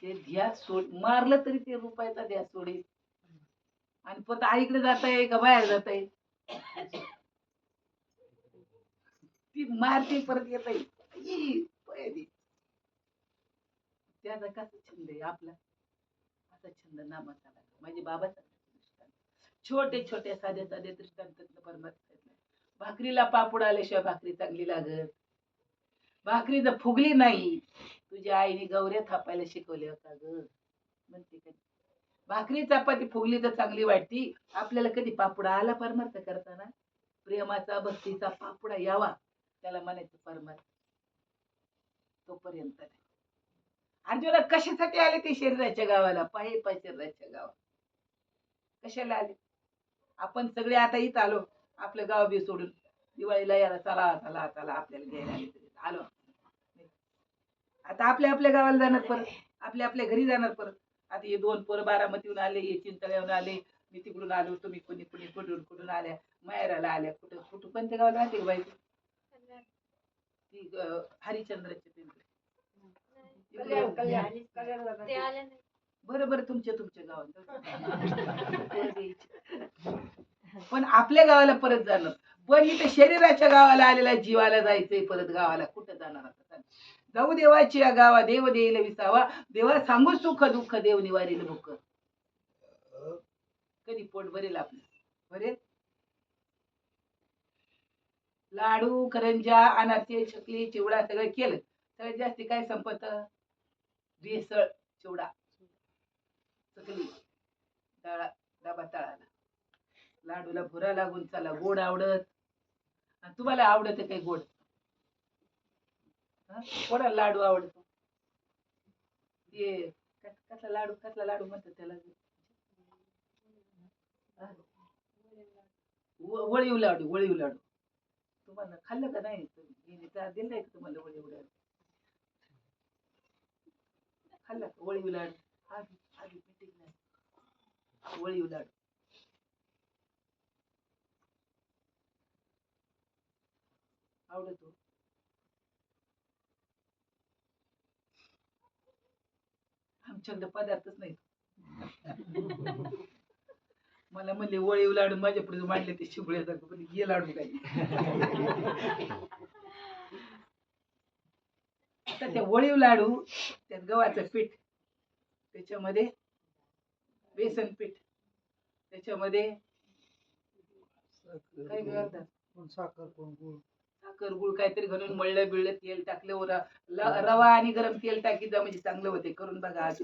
Speaker 1: ते ध्यास सोड. मारलं तरी ते रुपयाचा ध्यास सोडेल. आणि परत आईकडे जात आहे का बाहेर जात आहे, ती मारते परत येत आहे. त्याचा कसा छंद आहे आपला, असा छंद नामाचा लागला. माझे बाबा छोटे साधे दृष्टांत परमात्मा. भाकरीला पापूड आल्याशिवाय भाकरी चांगली लागत. भाकरी जर फुगली नाही, तुझ्या आईने गौऱ्या थापायला शिकवल्या का ग? म्हणते का भाकरी चपाती फुगली तर चांगली वाटती. आपल्याला कधी पापुडा आला परमार्थ करताना, प्रेमाचा भक्तीचा पापुडा यावा, त्याला म्हणायचं परमार्थ. तोपर्यंत नाही. अर्जुना कशासाठी आले ते शरीराच्या गावाला? पाय शरीराच्या गावाला कशाला आले? आपण सगळे आता इथं आलो, आपलं गाव बी सोडून दिवाळीला याला चला आपल्याला घ्यायला आलो. आता आपल्या गावाला जाणार परत, आपल्या घरी जाणार परत. आता हे 2 पोरं बारामतीहून आले, हे चिंतळ्याहून आले, मी तिकडून आलो, तुम्ही कुणी कुठून आल्या, माहेराला आल्या. कुठं कोणत्या गावाला राहते बाई? ती हरिश्चंद्राच्या पिंपरी. बरोबर तुमच्या गावात. पण आपल्या गावाला परत जाणं. पण इथे शरीराच्या गावाला आलेला जीवाला जायचंय परत गावाला. कुठं जाणार आता सांग? जाऊ देवाची या गावा, देव देईल विसावा, देवा सांगू सुख दुःख, देव निवारील भूक. कधी पोट भरेल आपलं? भरेल? लाडू करंजा अनारसे चकली चिवडा सगळं केलं. सगळ्यात जास्ती काय संपत? भेसळ, चिवडा, चकली, डबा तळाला. लाडूला भुरा लागून चला गोड आवडत. आणि तुम्हाला आवडत काही गोड? कोणाला लाडू आवडतो? ते कसला लाडू म्हणतात त्याला? वळीव लाडू. वळीव लाडू तुम्हाला खाल्लं का नाही? दिलं नाही का तुम्हाला वळीव लाडू? खाल्ला का वळीव लाडू? आधी आधी meeting नाही. वळीव लाडू आवडतो. आमच्याकडे पदार्थच नाही. मला म्हणले वळीव लाडू, माझ्या पुढे मांडले ते शिबळ्यासारखं, पण हे लाडू काही. आता त्या वळीव लाडू, त्यात गव्हाचं पीठ, त्याच्यामध्ये बेसन पीठ, त्याच्यामध्ये काय घालतात? साखर गुळ काहीतरी घालून मळलं बिळलं, तेल टाकलं, रवा आणि गरम तेल टाकीत म्हणजे चांगलं होते. करून बघा आज.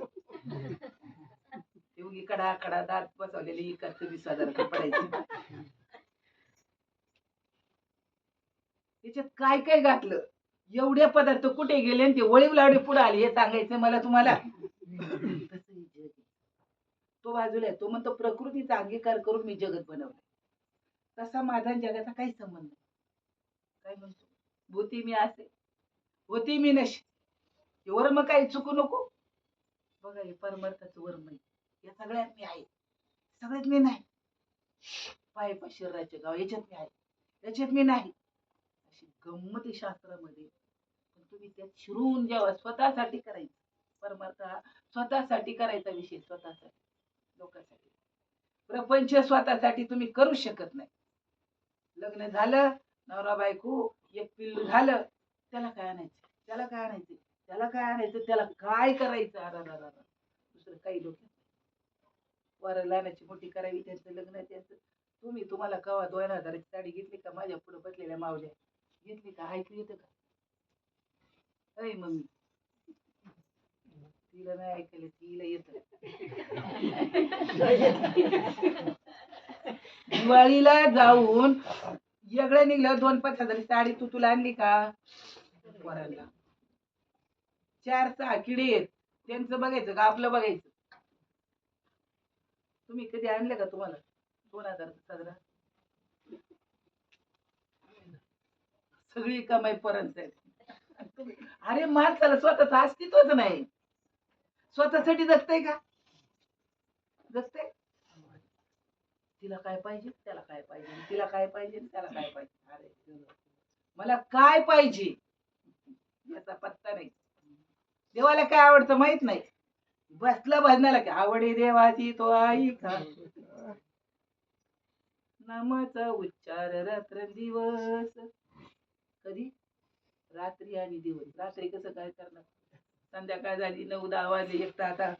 Speaker 1: उगी कडा कडा दात बसवलेली 20,000 पडायची. त्याच्यात काय काय घातलं, एवढे पदार्थ कुठे गेले आणि ते वळीव लाडू पुढे आले हे सांगायचं मला तुम्हाला. तो बाजूला आहे, तो म्हणतो प्रकृतीचा अंगीकार करून मी जगत बनवलं. तसा माझा जगाचा काही संबंध नाही. काय म्हणतो? भूती मी असे, होती मी नशी. वर्म काही चुकू नको. बघा हे परमार्थाचं वर्म आहे. या सगळ्यात मी आहे, सगळ्यात मी नाही. पाय शरीराचे गाव याच्यात मी आहे, याच्यात मी नाही. अशी गंमत शास्त्रामध्ये. पण तुम्ही त्यात शिरून जेव्हा स्वतःसाठी करायचं, परमार्थ हा स्वतःसाठी करायचा विषय, स्वतःसाठी, लोकांसाठी. प्रपंच स्वतःसाठी तुम्ही करू शकत नाही. लग्न झालं, नवरा बायको, एक पिल्लू झालं, त्याला काय आणायचं, त्याला काय आणायचं, त्याला काय आणायचं, त्याला काय करायचं? अरा दुसरं काही लोक वर लहानाची मोठी करावी, त्यांचं लग्न त्यांचं. तुम्हाला कवा 2,000ची साडी घेतली का? माझ्या पुढे बसलेल्या मावल्या घेतली का? ऐकू येतं का? अय मम्मी, तिला नाही ऐकलं, तिला येत. दिवाळीला जाऊन वेगळं निघलं, 2-5 हजाराची साडी तुला आणली का? पोरांना 4-6 किडे आहेत, त्यांचं बघायचं का आपलं बघायचं? तुम्ही कधी आणले का? तुम्हाला 2,000 साजरा? सगळी कमाई परंत आहे. अरे माणसाला स्वतःच अस्तित्वच नाही. स्वतःसाठी जगतय का? जगतय? तिला काय पाहिजे, त्याला काय पाहिजे, तिला काय पाहिजे, त्याला काय पाहिजे. अरे मला काय पाहिजे याचा पत्ता नाही. देवाला काय आवडतं माहित नाही. बसला भजनाला की आवडे देवाची तो ऐका, नामाचा उच्चार रात्र दिवस. कधी? रात्री आणि दिवस. रात्री कसं काय करणार? संध्याकाळ झाली, 9-10 वाजले, एक आता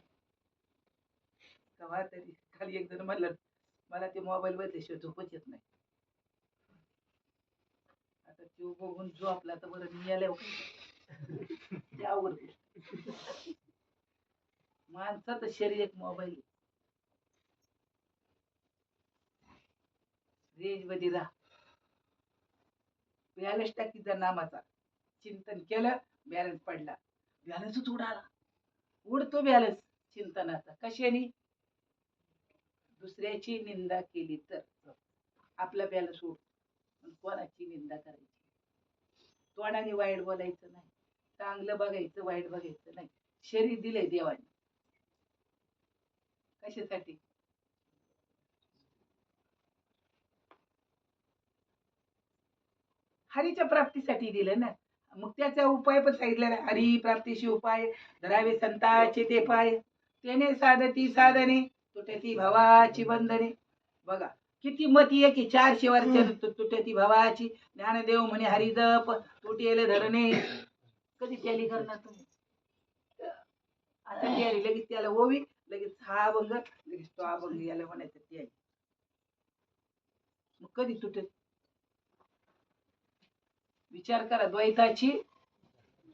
Speaker 1: कवा तरी खाली एक जण म्हणलं, मला ते मोबाईल बघितल्याशिवाय झोपच येत नाही. आता तो बघून झोपला तर बरं, मी यावर माणसाचं शरीर एक मोबाईल. रेंज मध्ये राहा. बॅलन्स टाकीचा नामाचा चिंतन केलं, बॅलन्स पडला, बॅलन्सच उडाला. उडतो बॅलन्स चिंतनाचा. कशाने? दुसऱ्याची निंदा केली तर आपला बॅलन्स उडतो. कोणाची निंदा करायची? तोंडाने वाईट बोलायचं नाही, चांगलं बघायचं, वाईट बघायचं नाही. शरीर दिलंय देवाने कशासाठी? हरीच्या प्राप्तीसाठी दिलं ना. मग त्याचा उपाय पण सांगितलेला, हरी प्राप्तीशी उपाय धरावे संताचे ते पाय, त्याने साधती साधने तुटती भवाची बंधने. बघा किती मती आहे की 400 वर्षाने तुटती भावाची. ज्ञानदेव म्हणे हरिजप तुटेल धरणे. कधी टॅली करणार तुम्ही? आता टॅली लगेच त्याला ओवी, लगेच हा अभंग, लगेच तो अभंग, याला म्हणायचं टॅली. मग कधी तुटेल? विचार करा. द्वैताची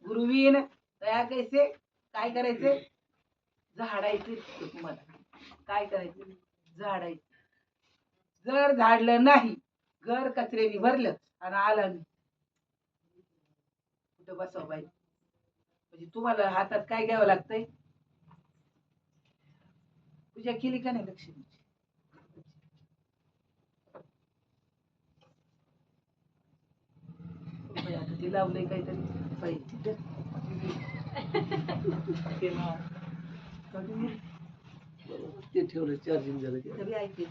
Speaker 1: गुरुवीन तया कैसे, काय करायचे? झाडायचे. तुम्हाला काय करायचं? झाडायचं. जर झाडलं नाही, घर कचऱ्याने भरलं आणि आलं नाही, कुठं बसावं बाई? म्हणजे तुम्हाला हातात काय घ्यावं लागतंय? पूजा केली का नाही लक्ष्मीची? आता ते लावलंय काहीतरी पाहिजे
Speaker 2: ते ठेवलं चार्जिंग झालं की
Speaker 1: तरी ऐकते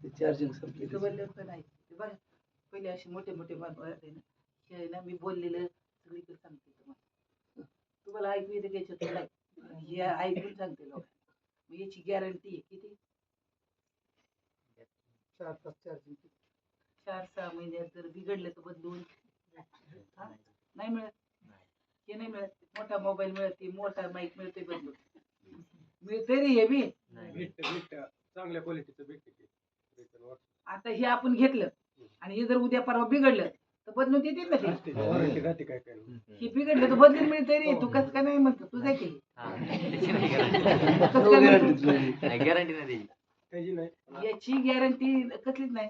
Speaker 2: ते चार्जिंग संपले
Speaker 1: पण ऐकते बघा. पहिले असे मोठे मोठे हे ना, मी बोललेलं सगळीकडे सांगते तुम्हाला. तुम्हाला ऐकू येते की याच्यात काय? हे ऐकून सांगते लोक. याची गॅरंटी आहे किती?
Speaker 2: 4 तास चार्जिंग.
Speaker 1: 4-6 महिन्यात जर बिघडलं तर बदलून नाही मिळत. हे नाही मिळत. मोठा मोबाईल मिळते, मोठा माईक मिळते बदलून. मिळते रे हे बी
Speaker 2: चांगल्या क्वालिटीचं भेटते.
Speaker 1: आता हे आपण घेतलं आणि हे जर उद्या परवा बिघडलं तर बदलून देतील ना ते. हे बिघडलं तर बदलून मिळते रे. तू कसं काय नाही म्हणतो? तुझं केली याची गॅरंटी कसलीच नाही.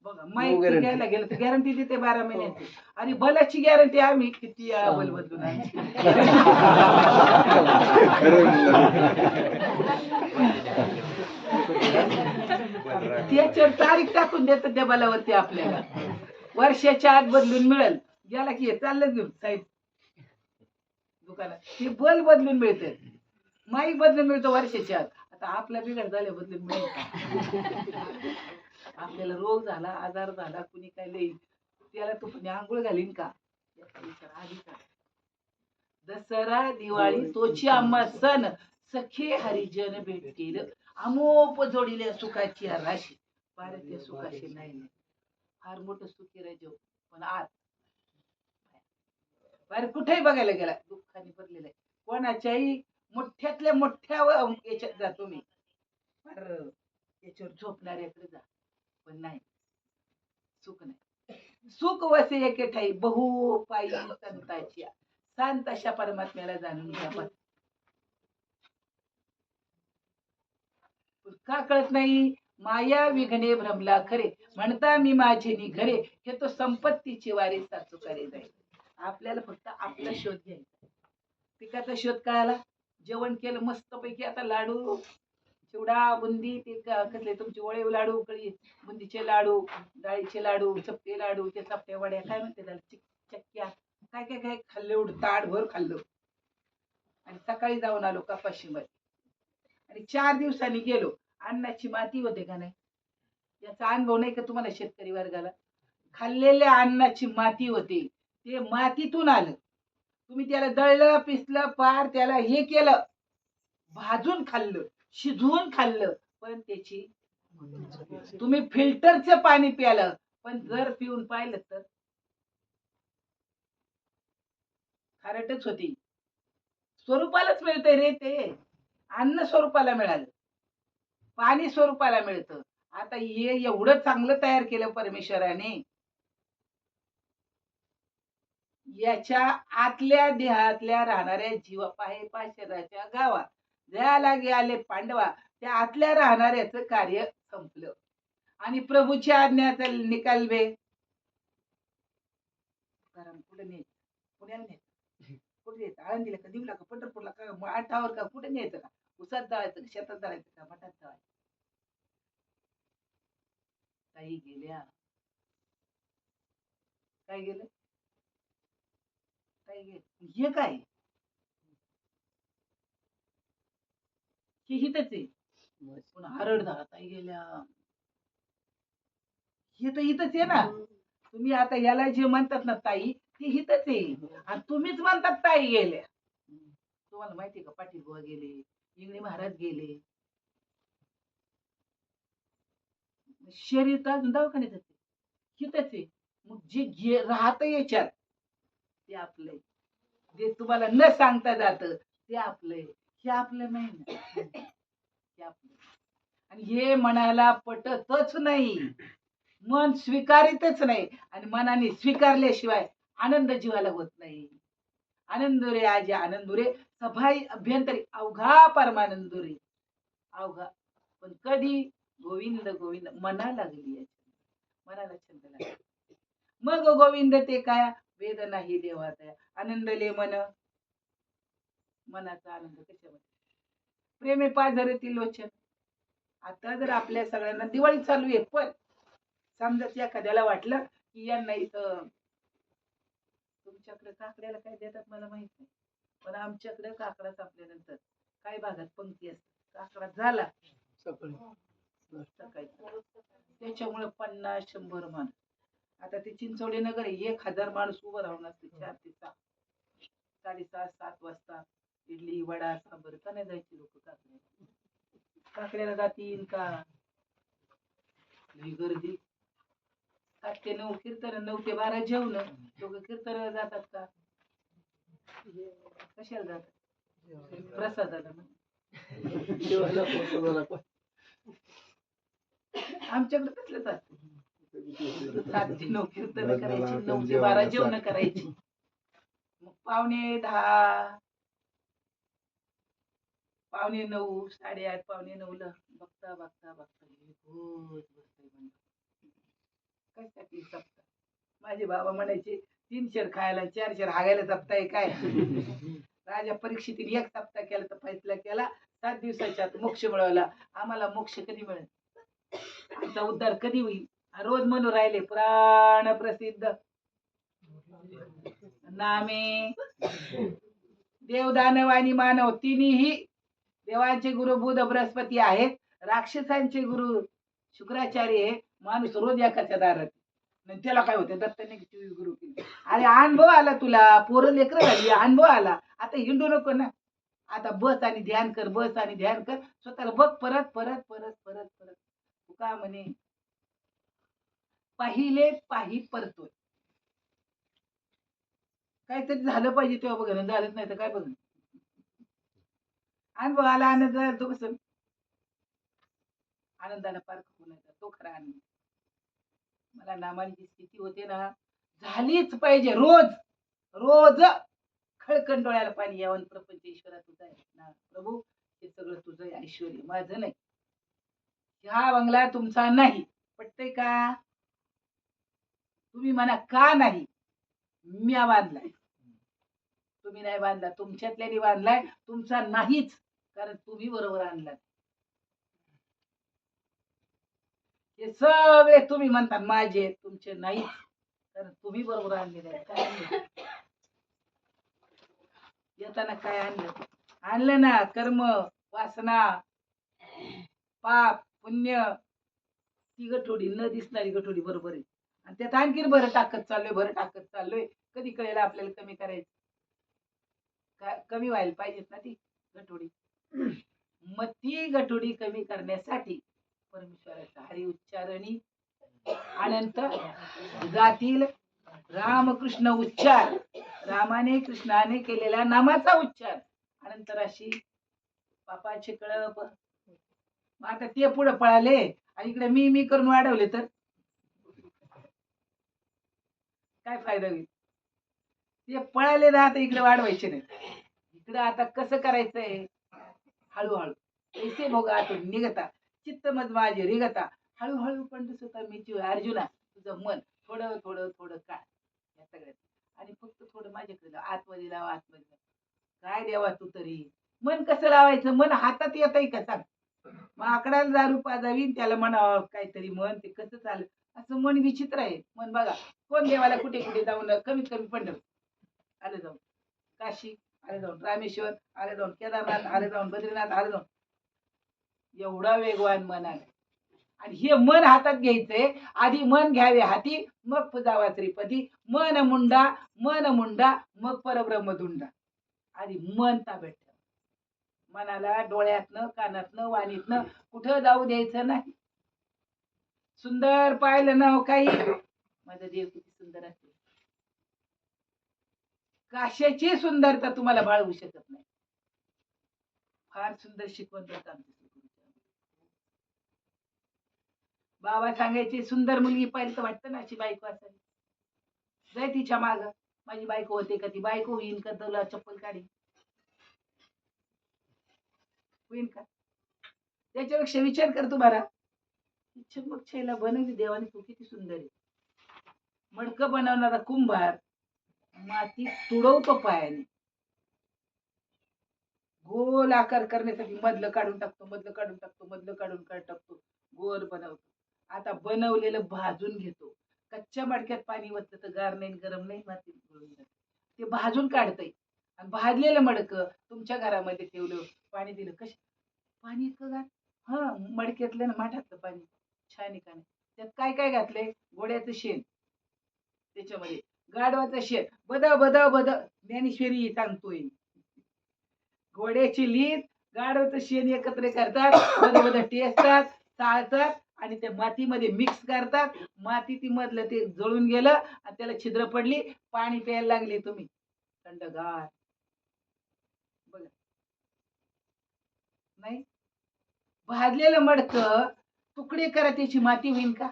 Speaker 1: बघा, माईक घ्यायला गेलं तर गॅरंटी देते 12 महिन्याची. आणि बलाची गॅरंटी आम्ही किती बल बदलून आणली. त्याच्यावर तारीख टाकून देतात त्या बलावरती आपल्याला. वर्षाच्या आत बदलून मिळेल. गेला की चाललं घेऊन साहेब दुकानात. ते बल बदलून मिळते, माईक बदलून मिळतो वर्षाच्या आत. आता आपल्या बिघड झाल्या बदलून मिळेल का? आपल्याला रोग झाला, आजार झाला, कुणी काय लई त्याला तू पण आंघोळ घालीन का? याचा विचार आधी करा. दसरा दिवाळी तोची आम्हा सण, सखे हरिजन भेटतील, अमोप जोडील्या सुखाची राशी. भारतीय सुखाशी नाही. फार मोठं सुखी राहायचो पण आज बाहेर कुठेही बघायला गेला दुःखाने भरलेलं आहे. कोणाच्याही मोठ्यातल्या मोठ्या याच्यात जा तुम्ही, फार याच्यावर झोपणाऱ्याकडे जा, पण नाही सुख नाही. सुख वसे एके ठाई बहु पायी संताची, संत अशा परमात्म्याला जाणून घ्या. का कळत नाही? माया विघ्ने भ्रमला खरे, म्हणता मी माझे घरे, हे तो संपत्तीची वारी साचू करे जाईल. आपल्याला फक्त आपला शोध घ्यायचा. पिकाचा शोध कळाला, जेवण केलं मस्त पैकी. आता लाडू, चिवडा, बुंदी, ते कसले तुमचे ओळे लाडू, कळी बुंदीचे लाडू, डाळीचे लाडू, चपटे लाडू, ते चपट्या वड्या, काय म्हणते त्याला, चक्क्या, काय काय काय खाल्लं, एवढं ताटभर खाल्लं. आणि सकाळी जाऊन आलो कपाशी मध्ये आणि 4 दिवसांनी गेलो. अन्नाची माती होते का नाही याचा अनुभव नाही का तुम्हाला? शेतकरी वर्गाला खाल्लेल्या अन्नाची माती होते, ते मातीतून आलं. तुम्ही त्याला दळलं, पिसलं, पार त्याला हे केलं, भाजून खाल्लं, शिजवून खाल्लं, पण त्याची तुम्ही फिल्टरचं पाणी प्यालं, पण जर पिऊन पाहिलं तर खारटच होती. स्वरूपालाच मिळतंय रे ते. अन्न स्वरूपाला मिळालं, पाणी स्वरूपाला मिळतं. आता हे एवढं चांगलं तयार केलं परमेश्वराने, याच्या आतल्या देहातल्या राहणाऱ्या जीवापाहे शरीराच्या गावा ज्याला गेले पांडवा, त्या आतल्या राहणाऱ्याचं कार्य संपलं. आणि प्रभूच्या आज्ञाचा निकाल बे कुठे नाही, पुण्याला नाही, कुठे येत, आळंदीला का, दिवला का, पंढरपूरला का, आठावर का, कुठे न्यायचं का? उसात जायचं का, शेतात जायचं का, मठात जायचं? काही गेल्या, काय गेलं, काय गेलं, हे काय हितच आहे. पुन्हा हरड झाला ताई गेल्या, हे तर इथंच आहे ना. तुम्ही आता याला जे म्हणतात ना ताई, ते हितच आहे. आणि तुम्हीच म्हणतात ताई गेल्या. तुम्हाला माहिती का? पाटील बुवा गेले, इंगळे महाराज गेले, शरीर तर अजून दवाखान्यात जाते हितच आहे. मग जे राहत याच्यात ते आपलंय, जे तुम्हाला न सांगता जात ते आपलंय. हे आपलं नाही ना, हे आपलं. आणि हे मनाला पटतच नाही, मन स्वीकारितच नाही. आणि मनाने स्वीकारल्याशिवाय आनंद जीवाला होत नाही. आनंदुरे आजी आनंदुरे सभाई अभ्यंतरी अवघा परमानंदुरे अवघा. पण कधी गोविंद गोविंद मना लागली मनाला छंद लागला. मग गोविंद ते काय वेद नाही देवाचा आनंदले मन. मनाचा आनंद कशामध्ये प्रेमे पाझरती लोचन. आता जर आपल्या सगळ्यांना दिवाळी चालू आहे, पण समजा एखाद्याला वाटलं की यांना इथं तुमच्याकडे काकड्याला काय देतात मला माहित नाही, पण आमच्याकडे काकडा संपल्यानंतर काही भागात पंक्ती असतात. काकडा झाला सकाळी त्याच्यामुळे 50-100 माणूस. आता ते चिंचवडे नगर आहे, 1000 माणूस उभं राहून असते 4 ते 6 7:30-7 वाजता. इडली वडा सांबर का नाही जायची लोक काकड्याला जातील का? गर्दी. 7 ते 9 कीर्तन, 9 ते 12 जेवण. लोक कीर्तनाला जातात का? कशाला जातात? प्रसादाला. आमच्याकडे तसलंच असतं. 7 ते 9 कीर्तन करायची, 9 ते 12 जेवण करायची. मग 8:45, 8:45, 8:30, 8:45 बघता बघता बघता कशासाठी सप्ताह. माझे बाबा म्हणायचे 3 शेर खायला 4 शेर हागायला सप्ताह काय. राजा परीक्षितीने 1 सप्ताह केला तर फैसला केला 7 दिवसाच्या आत मोक्ष मिळवला. आम्हाला मोक्ष कधी मिळेल, आमचा उद्धार कधी होईल. रोज म्हणून राहिले पुराण प्रसिद्ध नामे. देवदानव आणि मानव तिन्ही देवांचे गुरु बुध बृहस्पती आहेत. राक्षसांचे गुरु शुक्राचार्य आहे. माणूस रोज एकाच्या दारात. त्याला काय होते दत्ताने 24 गुरु केले. अरे अनुभव आला तुला, पोरं लेकर झाली, अनुभव आला. आता हिंडू नको ना. आता बस आणि ध्यान कर, बस आणि ध्यान कर. स्वतःला बघ परत परत परत परत परत. का म्हणे पाहिले पाही परतोय. काहीतरी झालं पाहिजे तेव्हा बघ, झालंच नाही तर काय बघ. अनुभव आला, आनंद झाला, तो कसं आनंदाला पार होण्याचा तो खरा आनंद. मला नामाची स्थिती होते ना, झालीच पाहिजे. रोज रोज खळकण डोळ्याला पाणी यावं. प्रपंच ईश्वरा तुझा आहे ना प्रभू, हे सगळं तुझं आहे, ऐश्वर माझं नाही. हा बंगला तुमचा नाही. पटतंय का? तुम्ही म्हणा का नाही. मी बांधलाय, तुम्ही नाही बांधला. तुमच्यातल्याने बांधलाय, तुमचा नाहीच, कारण तुम्ही बरोबर आणलात. हे सगळे तुम्ही म्हणता माझे, तुमचे नाहीच, कारण तुम्ही बरोबर आणलेले आहे. काय आणलं येताना? काय आणलं? आणलं ना कर्म, वासना, पाप, पुण्य. ती गठोडी न दिसणारी गठोडी बरोबर आहे. आणि त्यात आणखी भरं टाकत चाललोय, भरं टाकत चाललोय. कधी कळेल आपल्याला कमी करायचं, कमी व्हायला पाहिजेत ना ती गठोडी. मग ती गठोडी कमी करण्यासाठी परमेश्वराचा हरी उच्चारणी अनंत जातील. रामकृष्ण उच्चार, रामाने कृष्णाने केलेल्या नामाचा उच्चार अनंत राशी पापाचे कळप. मग आता ते पुढे पळाले आणि इकडे मी करून वाढवले तर काय फायदा होईल? ते पळाले ना, आता इकडे वाढवायचे नाही. इकडे आता कसं करायचंय? हळूहळू पैसे भोगातून निघता चित्त मज माझे रिगता. हळूहळू पण मी अर्जुना तुझं मन थोडं थोडं थोडं काढ या सगळ्यात, आणि फक्त थोडं माझ्याकडे आतमध्ये लाव, आतमध्ये लाव. काय देवा तू तरी. मन कसं लावायचं? मन हातात येतंय का सांग? मग आकडाला दारू पाजावी, त्याला म्हणावं काहीतरी मन, ते कसं चालेल? असं मन विचित्र आहे. मन बघा, कोण देवाला कुठे कुठे जाऊन, कमीत कमी पंढरपूर आले जाऊन, काशी आले जाऊन, रामेश्वर आले जाऊन, केदारनाथ आले जाऊन, बद्रीनाथ आले जाऊन. एवढा वेगवान मन आहे. आणि हे मन हातात घ्यायचंय. आधी मन घ्यावे हाती, मग पुजावा श्रीपती. मन मुंडा मग परब्रह्म धुंडा. आधी मन ताब्यात ठेवा. मनाला डोळ्यातनं, कानातनं, वाणीतनं कुठं जाऊ द्यायचं नाही. सुंदर पाहिलं ना हो काही माझा देव किती सुंदर असेल. काशाची सुंदरता तुम्हाला बाळगू शकत नाही. फार सुंदर शिकवण देतात आमचे सद्गुरू. बाबा सांगायचे सुंदर मुलगी पाहिली तर वाटतं ना अशी बायको असावी. जाय तिच्या माग माझी बायको होते का ती बायको होईन का तुला चप्पल काढी होईन का. त्याच्यापेक्षा विचार कर तुम्हाला चमक छायला बनवली देवाने तू किती सुंदर आहे. मडकं बनवणारा कुंभार माती तुडवतो पायाने. गोल आकार करण्यासाठी मधलं काढून टाकतो मधलं काढून टाकतो मधलं काढून टाकतो गोल बनवतो. आता बनवलेलं भाजून घेतो. कच्च्या मडक्यात पाणी वतलं तर गार नाही गरम नाही माती गळून जाते. ते भाजून काढतंय आणि भाजलेलं मडकं तुमच्या घरामध्ये ठेवलं पाणी दिलं कश पाणी इतकं गार. हा मडक्यातलं ना माठातलं पाणी छान आहे का नाही. त्यात काय काय घातलंय घोड्याचं शेण त्याच्यामध्ये गाढवाचं शेण बद बद बद ज्ञानेश्वरी सांगतोय. घोड्याची लीद गाढवाचं शेण एकत्र करतात बद बद टेचतात चाळतात आणि त्या मातीमध्ये मिक्स करतात. माती ती मधलं ते जळून गेलं आणि त्याला छिद्र पडली पाणी प्यायला लागले तुम्ही थंडगार. बघा नाही भाजलेलं मडकं तुकडे करा त्याची माती होईल का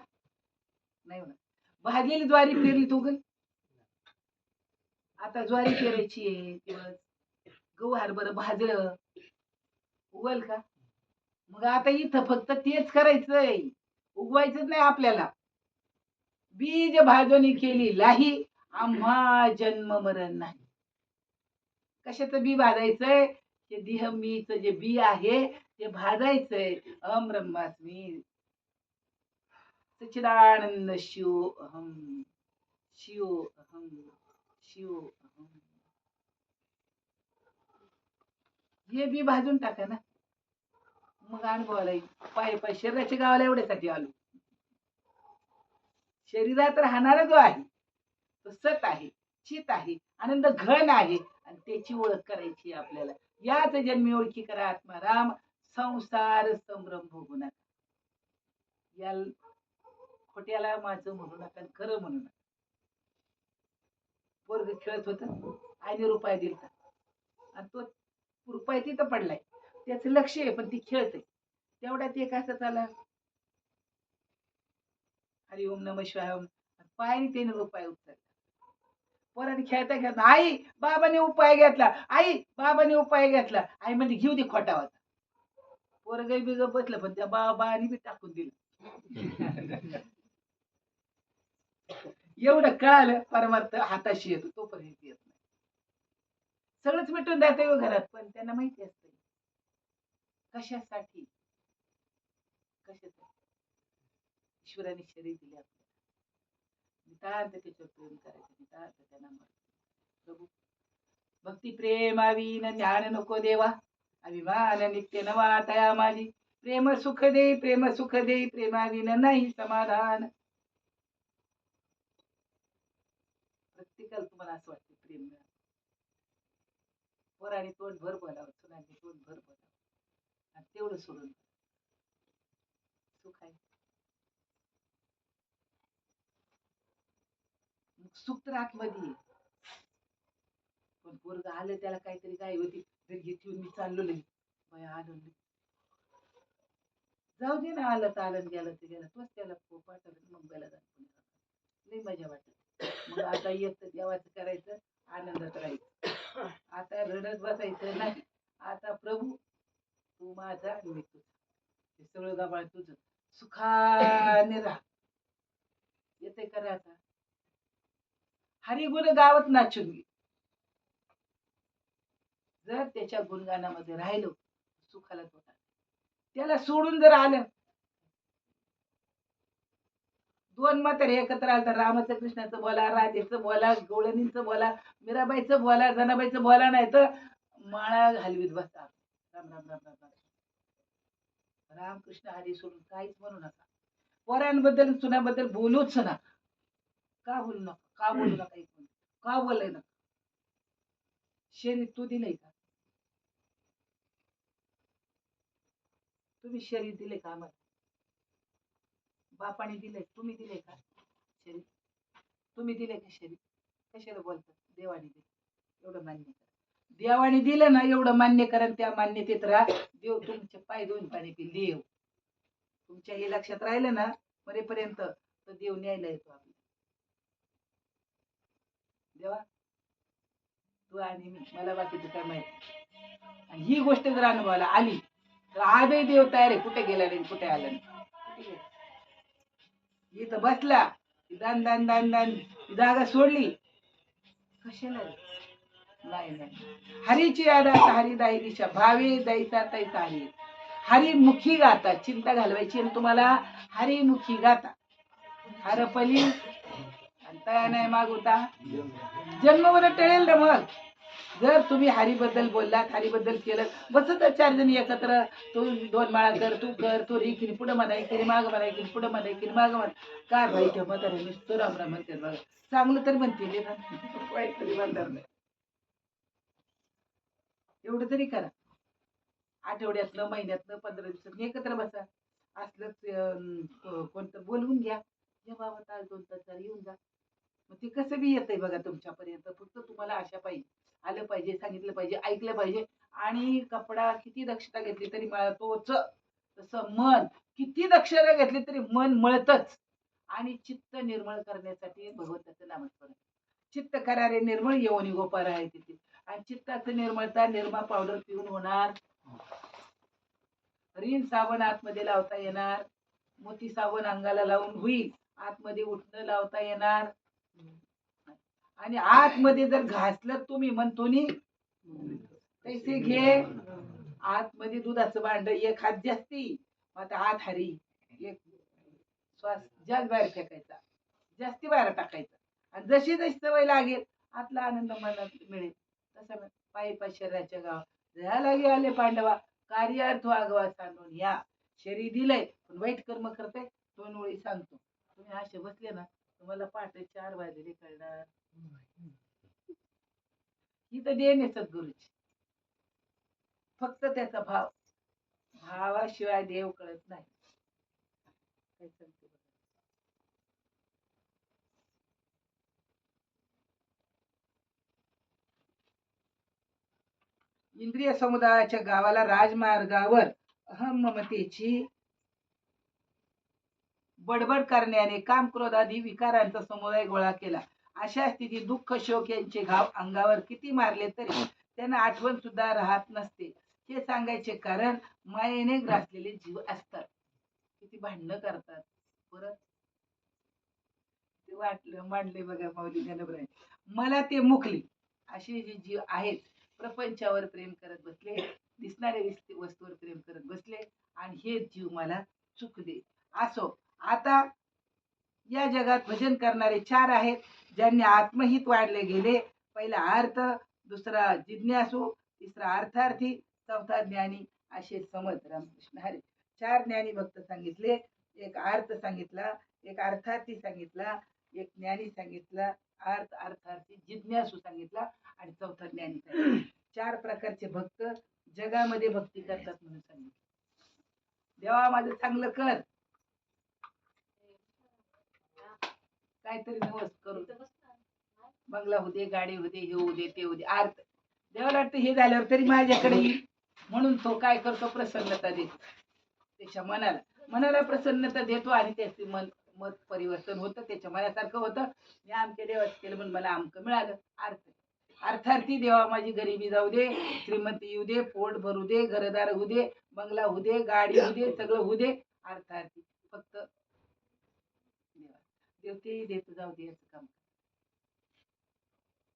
Speaker 1: नाही होणार. भाजलेली ज्वारी पेरली तू गल. आता ज्वारी पेरायची आहे दिवस गहू हरभर भाजलं उगल का. मग आता इथं फक्त तेच करायचंय उगवायचंच नाही आपल्याला. बीज भाजणी केली लाही आम्हा जन्म मरण नाही. कशाचं बी भाजायचंय ते देह मीच जे बी आहे ते भाजायचंय. अहम ब्रह्मास्मी सच्चिदानंद शिव अहम शिव अहम शिव अहम. हे बी भाजून टाका ना मग अनुभवाला येईल. पाय पाय शरीराच्या गावाला एवढ्यासाठी आलो. शरीरात राहणारा जो आहे तो सत आहे चित आहे आनंद घन आहे आणि त्याची ओळख करायची आपल्याला. याच जन्मी ओळखी करा आत्माराम संसार संभ्रम भोगू नका. या खोट्याला माझं म्हणू नका खरं म्हणू नका. पोरग खेळत होत आईने रुपये दिलता आणि तो रुपये तिथं पडलाय त्याच लक्ष आहे पण ती खेळते तेवढ्यात एक असं चाला हरी ओम नम शिवाय पायाने त्याने रुपये उचलला. पोराने खेळता खेळता आई बाबाने उपाय घेतला आई बाबाने उपाय घेतला. आई म्हणजे घेऊ दे खोटा होता. पोरग बिग बसलं पण त्या बाबाने बी टाकून दिलं. एवढं कळालं परमार्थ हाताशी येतो तोपर्यंत येत नाही. सगळंच मिटून जातं घरात पण त्यांना माहिती असतं कशासाठी कशासाठी ईश्वराने शरीर दिले आपल्याला. नितांत त्याच्यावर प्रेम करायचं नितांत त्यांना प्रभू भक्ती प्रेम आवीन ज्ञान नको देवा अभिमान नित्य नवा तया माझी. प्रेम सुख दे प्रेम सुख दे प्रेमाविन नाही समाधान. प्रत्येकाला तुम्हाला असं वाटतं प्रेम मिळालं. पोराने तोंड भर बोलावं सुनांनी तोंड भर बोलावं आणि तेवढं सोडून सुख आहे. सुख तर आतमध्ये पण पोरग आलं त्याला काहीतरी काय होती घेऊन मी चाललो नाही आलो जाऊ दे ना आलं तर आलं गेलं तर गेलं तोच त्याला पाठवलं मुंबईला जाऊन लई मजा वाटत. मग आता एक तर देवाचं करायचं आनंदात राहायचं. आता रडत बसायचं नाही. आता प्रभू तू माझा आणि मी तुझा हे सगळं गबाळ तुझं सुखाने राहा. येते करा आता हरिगुण गावत नाचून घे. जर त्याच्या गुणगानामध्ये राहिलो सुखाला तोटा. त्याला सोडून जर आलं दोन म्हातारे एकत्र आलं तर रामाचं कृष्णाचं बोला राधेचं बोला गवळणींचं बोला मीराबाईचं बोला जनाबाईचं बोला नाही तर माळा घालवीत बसता. राम राम राम राम राम रामकृष्ण हरी सोडून काहीच म्हणू नका. पोरांबद्दल सुनाबद्दल बोलूच नका. का बोलू नका का बोलू नका का बोलाय नका. शरीर तू दिलंय का तुम्ही शरीर दिले का आम्हाला बापाने दिलंय, तुम्ही दिले का शरीर? तुम्ही दिले का शरीर? कशाला बोलतात? देवाने दिले, एवढं मान्य करा. देवाने दिलं ना एवढं मान्य करा, त्या मान्यतेत राहा. देव तुमचे पाय दोन पाणी पिल देव. तुमच्या हे लक्षात राहिलं ना मरेपर्यंत, तर देव न्यायला येतो आपल्याला. देवा तू आणि मी, मला बाकीचं काय माहिती. आणि ही गोष्ट जर अनुभवाला आली तर आजही देव तयार आहे, कुठे गेला नाही कुठे आला नाही. कुठे गेला? इथं बसला, दान दान दान दान जागा सोडली कशाला रे? नाही नाही, हरीची याद आता हरिदाई दिशा भावे दैता तैसा हरी. हरिमुखी गाता, चिंता घालवायची आणि तुम्हाला हरिमुखी गाता. हरपली आणि तया नाही मागवता जन्मवर टळेल ना. मग जर तुम्ही हरीबद्दल बोललात, हरीबद्दल केलं, बसत 4 जणी एकत्र, तू 2 माळा कर, तू कर, तू रिकिनी पुढं म्हणायची, माग म्हणायची, पुढं म्हणायची, माग म्हण. काय बाई त्या म्हाताऱ्या नुसतं राम राम म्हणते बघा. चांगलं तर म्हणते ना, वाईट तरी म्हणणार नाही. एवढं तरी करा. आठवड्यातलं, महिन्यातलं, 15 दिवसात एकत्र बसा. असलं कोणतं बोलवून घ्या, जे बाबा तास 2 तास येऊन जा. मग ते कसं बी येतंय बघा तुमच्यापर्यंत. फक्त तुम्हाला आशा पाहिजे, आलं पाहिजे, सांगितलं पाहिजे, ऐकलं पाहिजे. आणि कपडा किती दक्षता घेतली तरी मळतोच. तसं मन किती दक्षता घेतली तरी मन मळतच. आणि चित्त निर्मळ करण्यासाठी भगवंताचं नामस्मरण. चित्त करारे निर्मळ येऊन गोपार आहे तिथे. आणि चित्ताचं निर्मळता निरमा पावडर पिऊन होणार. रीन साबण आतमध्ये लावता येणार, मोती साबण अंगाला लावून होईल, आतमध्ये उठणं लावता येणार. आणि आतमध्ये जर घासलं तुम्ही म्हणतो नी तैसे घे. आतमध्ये दुधाचं भांड एक हात जास्ती, आता हात हरी, एक श्वास जास्त बाहेर फेकायचा, जास्ती बाहेर टाकायचा. आणि जशी जशी सवय लागेल आतला आनंद मनात मिळेल. तसं पायी पायी शरीराच्या गाव झ्या लागे आले पांडवा, कार्यार्थ आगवा सांडून या. शरीर दिलंय पण वाईट कर्म करताय. 2 ओळी सांगतो, तुम्ही असे बसले ना तुम्हाला पहाटे 4 वाजलेले कळणार. ही तर देणे सद्गुरूची. फक्त त्याचा भाव, भावाशिवाय देव कळत नाही. काय सांगते बघा. इंद्रिय समुदायाच्या गावाला राजमार्गावर अहम ममतेची बडबड करण्याने काम क्रोध आदी विकारांचा समुदाय गोळा केला. अशा स्थितीत दुःख शोक यांचे घाव अंगावर किती मारले तरी त्यांना आठवण सुद्धा राहत नसते. हे सांगायचे कारण मायेने ग्रासलेले जीव असतात. किती भांडणं करतात. परत ते वाटलं मांडले बघा माऊली ज्ञानोबराय. मला ते मुकली असे जे जीव आहेत, प्रपंचावर प्रेम करत बसले, दिसणाऱ्या वस्तूवर प्रेम करत बसले, आणि हे जीव मला चुकले. असो, आता या जगात भजन करणारे 4 आहेत, ज्यांनी आत्महित वाढले गेले. पहिला अर्थ, दुसरा जिज्ञासू, तिसरा अर्थार्थी, चौथा ज्ञानी. असे समज रामकृष्ण हरी. 4 ज्ञानी भक्त सांगितले, एक अर्थ सांगितला, एक अर्थार्थी सांगितला, एक ज्ञानी सांगितला, अर्थार्थी जिज्ञासू सांगितला, आणि चौथा ज्ञानी सांगितला. 4 प्रकारचे भक्त जगामध्ये भक्ती करतात म्हणून सांगितलं. देवा माझं चांगलं कर, काहीतरी नवस करू, बंगला होते, गाडी होते, हे होते, ते होते. अर्थ देवाला वाटतं हे झाल्यावर तरी माझ्याकडे येईल, म्हणून तो काय करतो, प्रसन्नता देतो. त्याच्या मनाला प्रसन्नता देतो, आणि त्याचे मत परिवर्तन होतं, त्याच्या मनासारखं होतं. मी आमच्या देवाचं केलं म्हणून मला आमकं मिळालं. अर्थार्थी, देवा माझी गरिबी जाऊ दे, श्रीमंती येऊ दे, पोट भरू दे, घरदार होऊ दे, बंगला होऊ दे, गाडी होऊ दे, सगळं होऊ दे. अर्थार्थी फक्त देव तेही देतो, जाऊ दे याचं काम.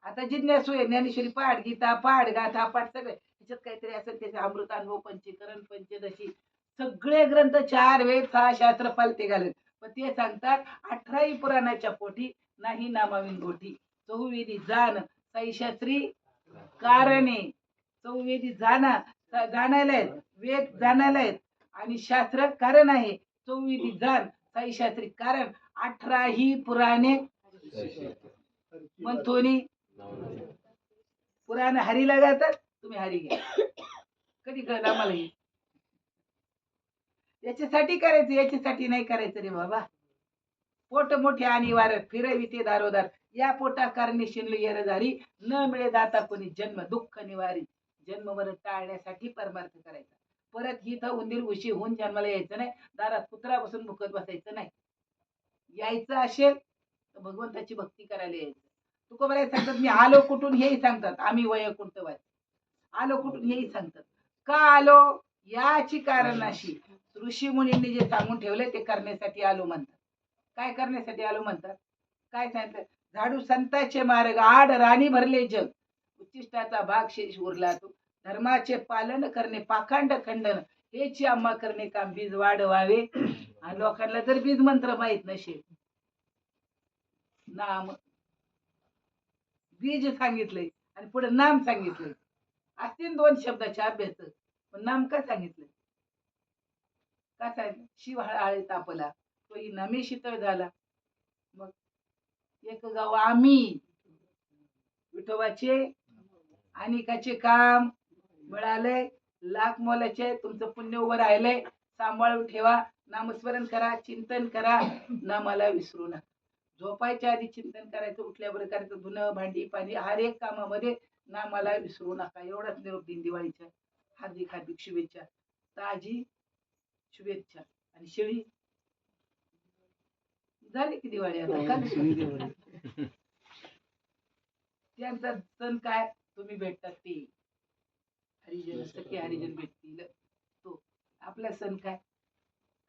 Speaker 1: आता जिज्ञासू आहे, ज्ञानेश्वरी पाठ, गीता पाठ, गाथा पाठ, सगळे त्याच्यात काहीतरी असेल. त्याचे अमृत अनुभव, पंचीकरण, पंचदशी, सगळे ग्रंथ, 4 वेद, 6 शास्त्र पालते घालत. पण ते सांगतात 18 पुराणाच्या पोटी नाही नामाविन गोठी. चौवेदी जाण सैशास्त्री कारणे. चौवेदी जाणायला आहेत, वेद जाणायला आहेत, आणि शास्त्र कारण आहे. चौवेदी जाण सैशास्त्री कारण. 18 पुराणे म्हणतोनी पुराण हरीला जातात. तुम्ही हरी घ्या, कधी कळत आम्हाला. याच्यासाठी करायचं, याच्यासाठी नाही करायचं रे बाबा. पोट मोठे आणि वारत फिरवी ते दारोदार, या पोटा कारणे शिनलो येरधारी, न मिळे दाता कोणी जन्म दुःख निवारी. जन्म मरण टाळण्यासाठी परमार्थ करायचा. परत इथं उंदीर उशी होऊन जन्माला यायचं नाही, दारात कुत्रा बसून भुकत बसायचं नाही. यायचं असेल तर भगवंताची भक्ती करायला यायचं. तुकोबराय सांगतात मी आलो कुठून हेही सांगतात, आम्ही वैकुंठवासी आलो कुठून हेही सांगतात. का आलो याची कारण अशी, ऋषी मुनींनी जे सांगून ठेवले ते करण्यासाठी आलो म्हणतात. काय करण्यासाठी आलो म्हणतात? काय सांगितलं? झाडू संतांचे मार्ग आड राणी भरले जग, उच्चिष्टाचा भाग शेष उरला तो, धर्माचे पालन करणे पाखंड खंडन, हेची आम्हा करणे काम बीज वाढवावे. आणि लोकांना जर बीज मंत्र माहित नसेल, नाम बीज सांगितलंय आणि पुढे नाम सांगितलंय, असतील 2 शब्दाचे अभ्यास, पण नाम काय सांगितलंय? काय सांगितलं? शिव आळे तापला, तो नमे शीतळ झाला. मग एक गाव आम्ही विठोबाचे अनेकाचे काम मिळालंय, लाख मोलाचे, तुमचं पुण्य उभं राहिलंय. सांभाळून ठेवा, नामस्मरण करा, चिंतन करा, नामाला विसरू नका. झोपायच्या आधी चिंतन करायचं, उठल्यावर करायचं, धुणं भांडी पाणी हर एक कामामध्ये नामाला विसरू नका. एवढाच निरोप दिन. दिवाळीच्या हार्दिक हार्दिक शुभेच्छा. ताजी शुभेच्छा. आणि शेळी झाली की दिवाळी आता का? त्यांचा सण काय तुम्ही भेटतात ते हरिजन, सखी हरिजन भेटतील तो. आपला सण काय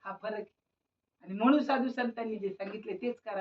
Speaker 1: हा फरक. आणि म्हणून साधू संतांनी जे सांगितले तेच करा.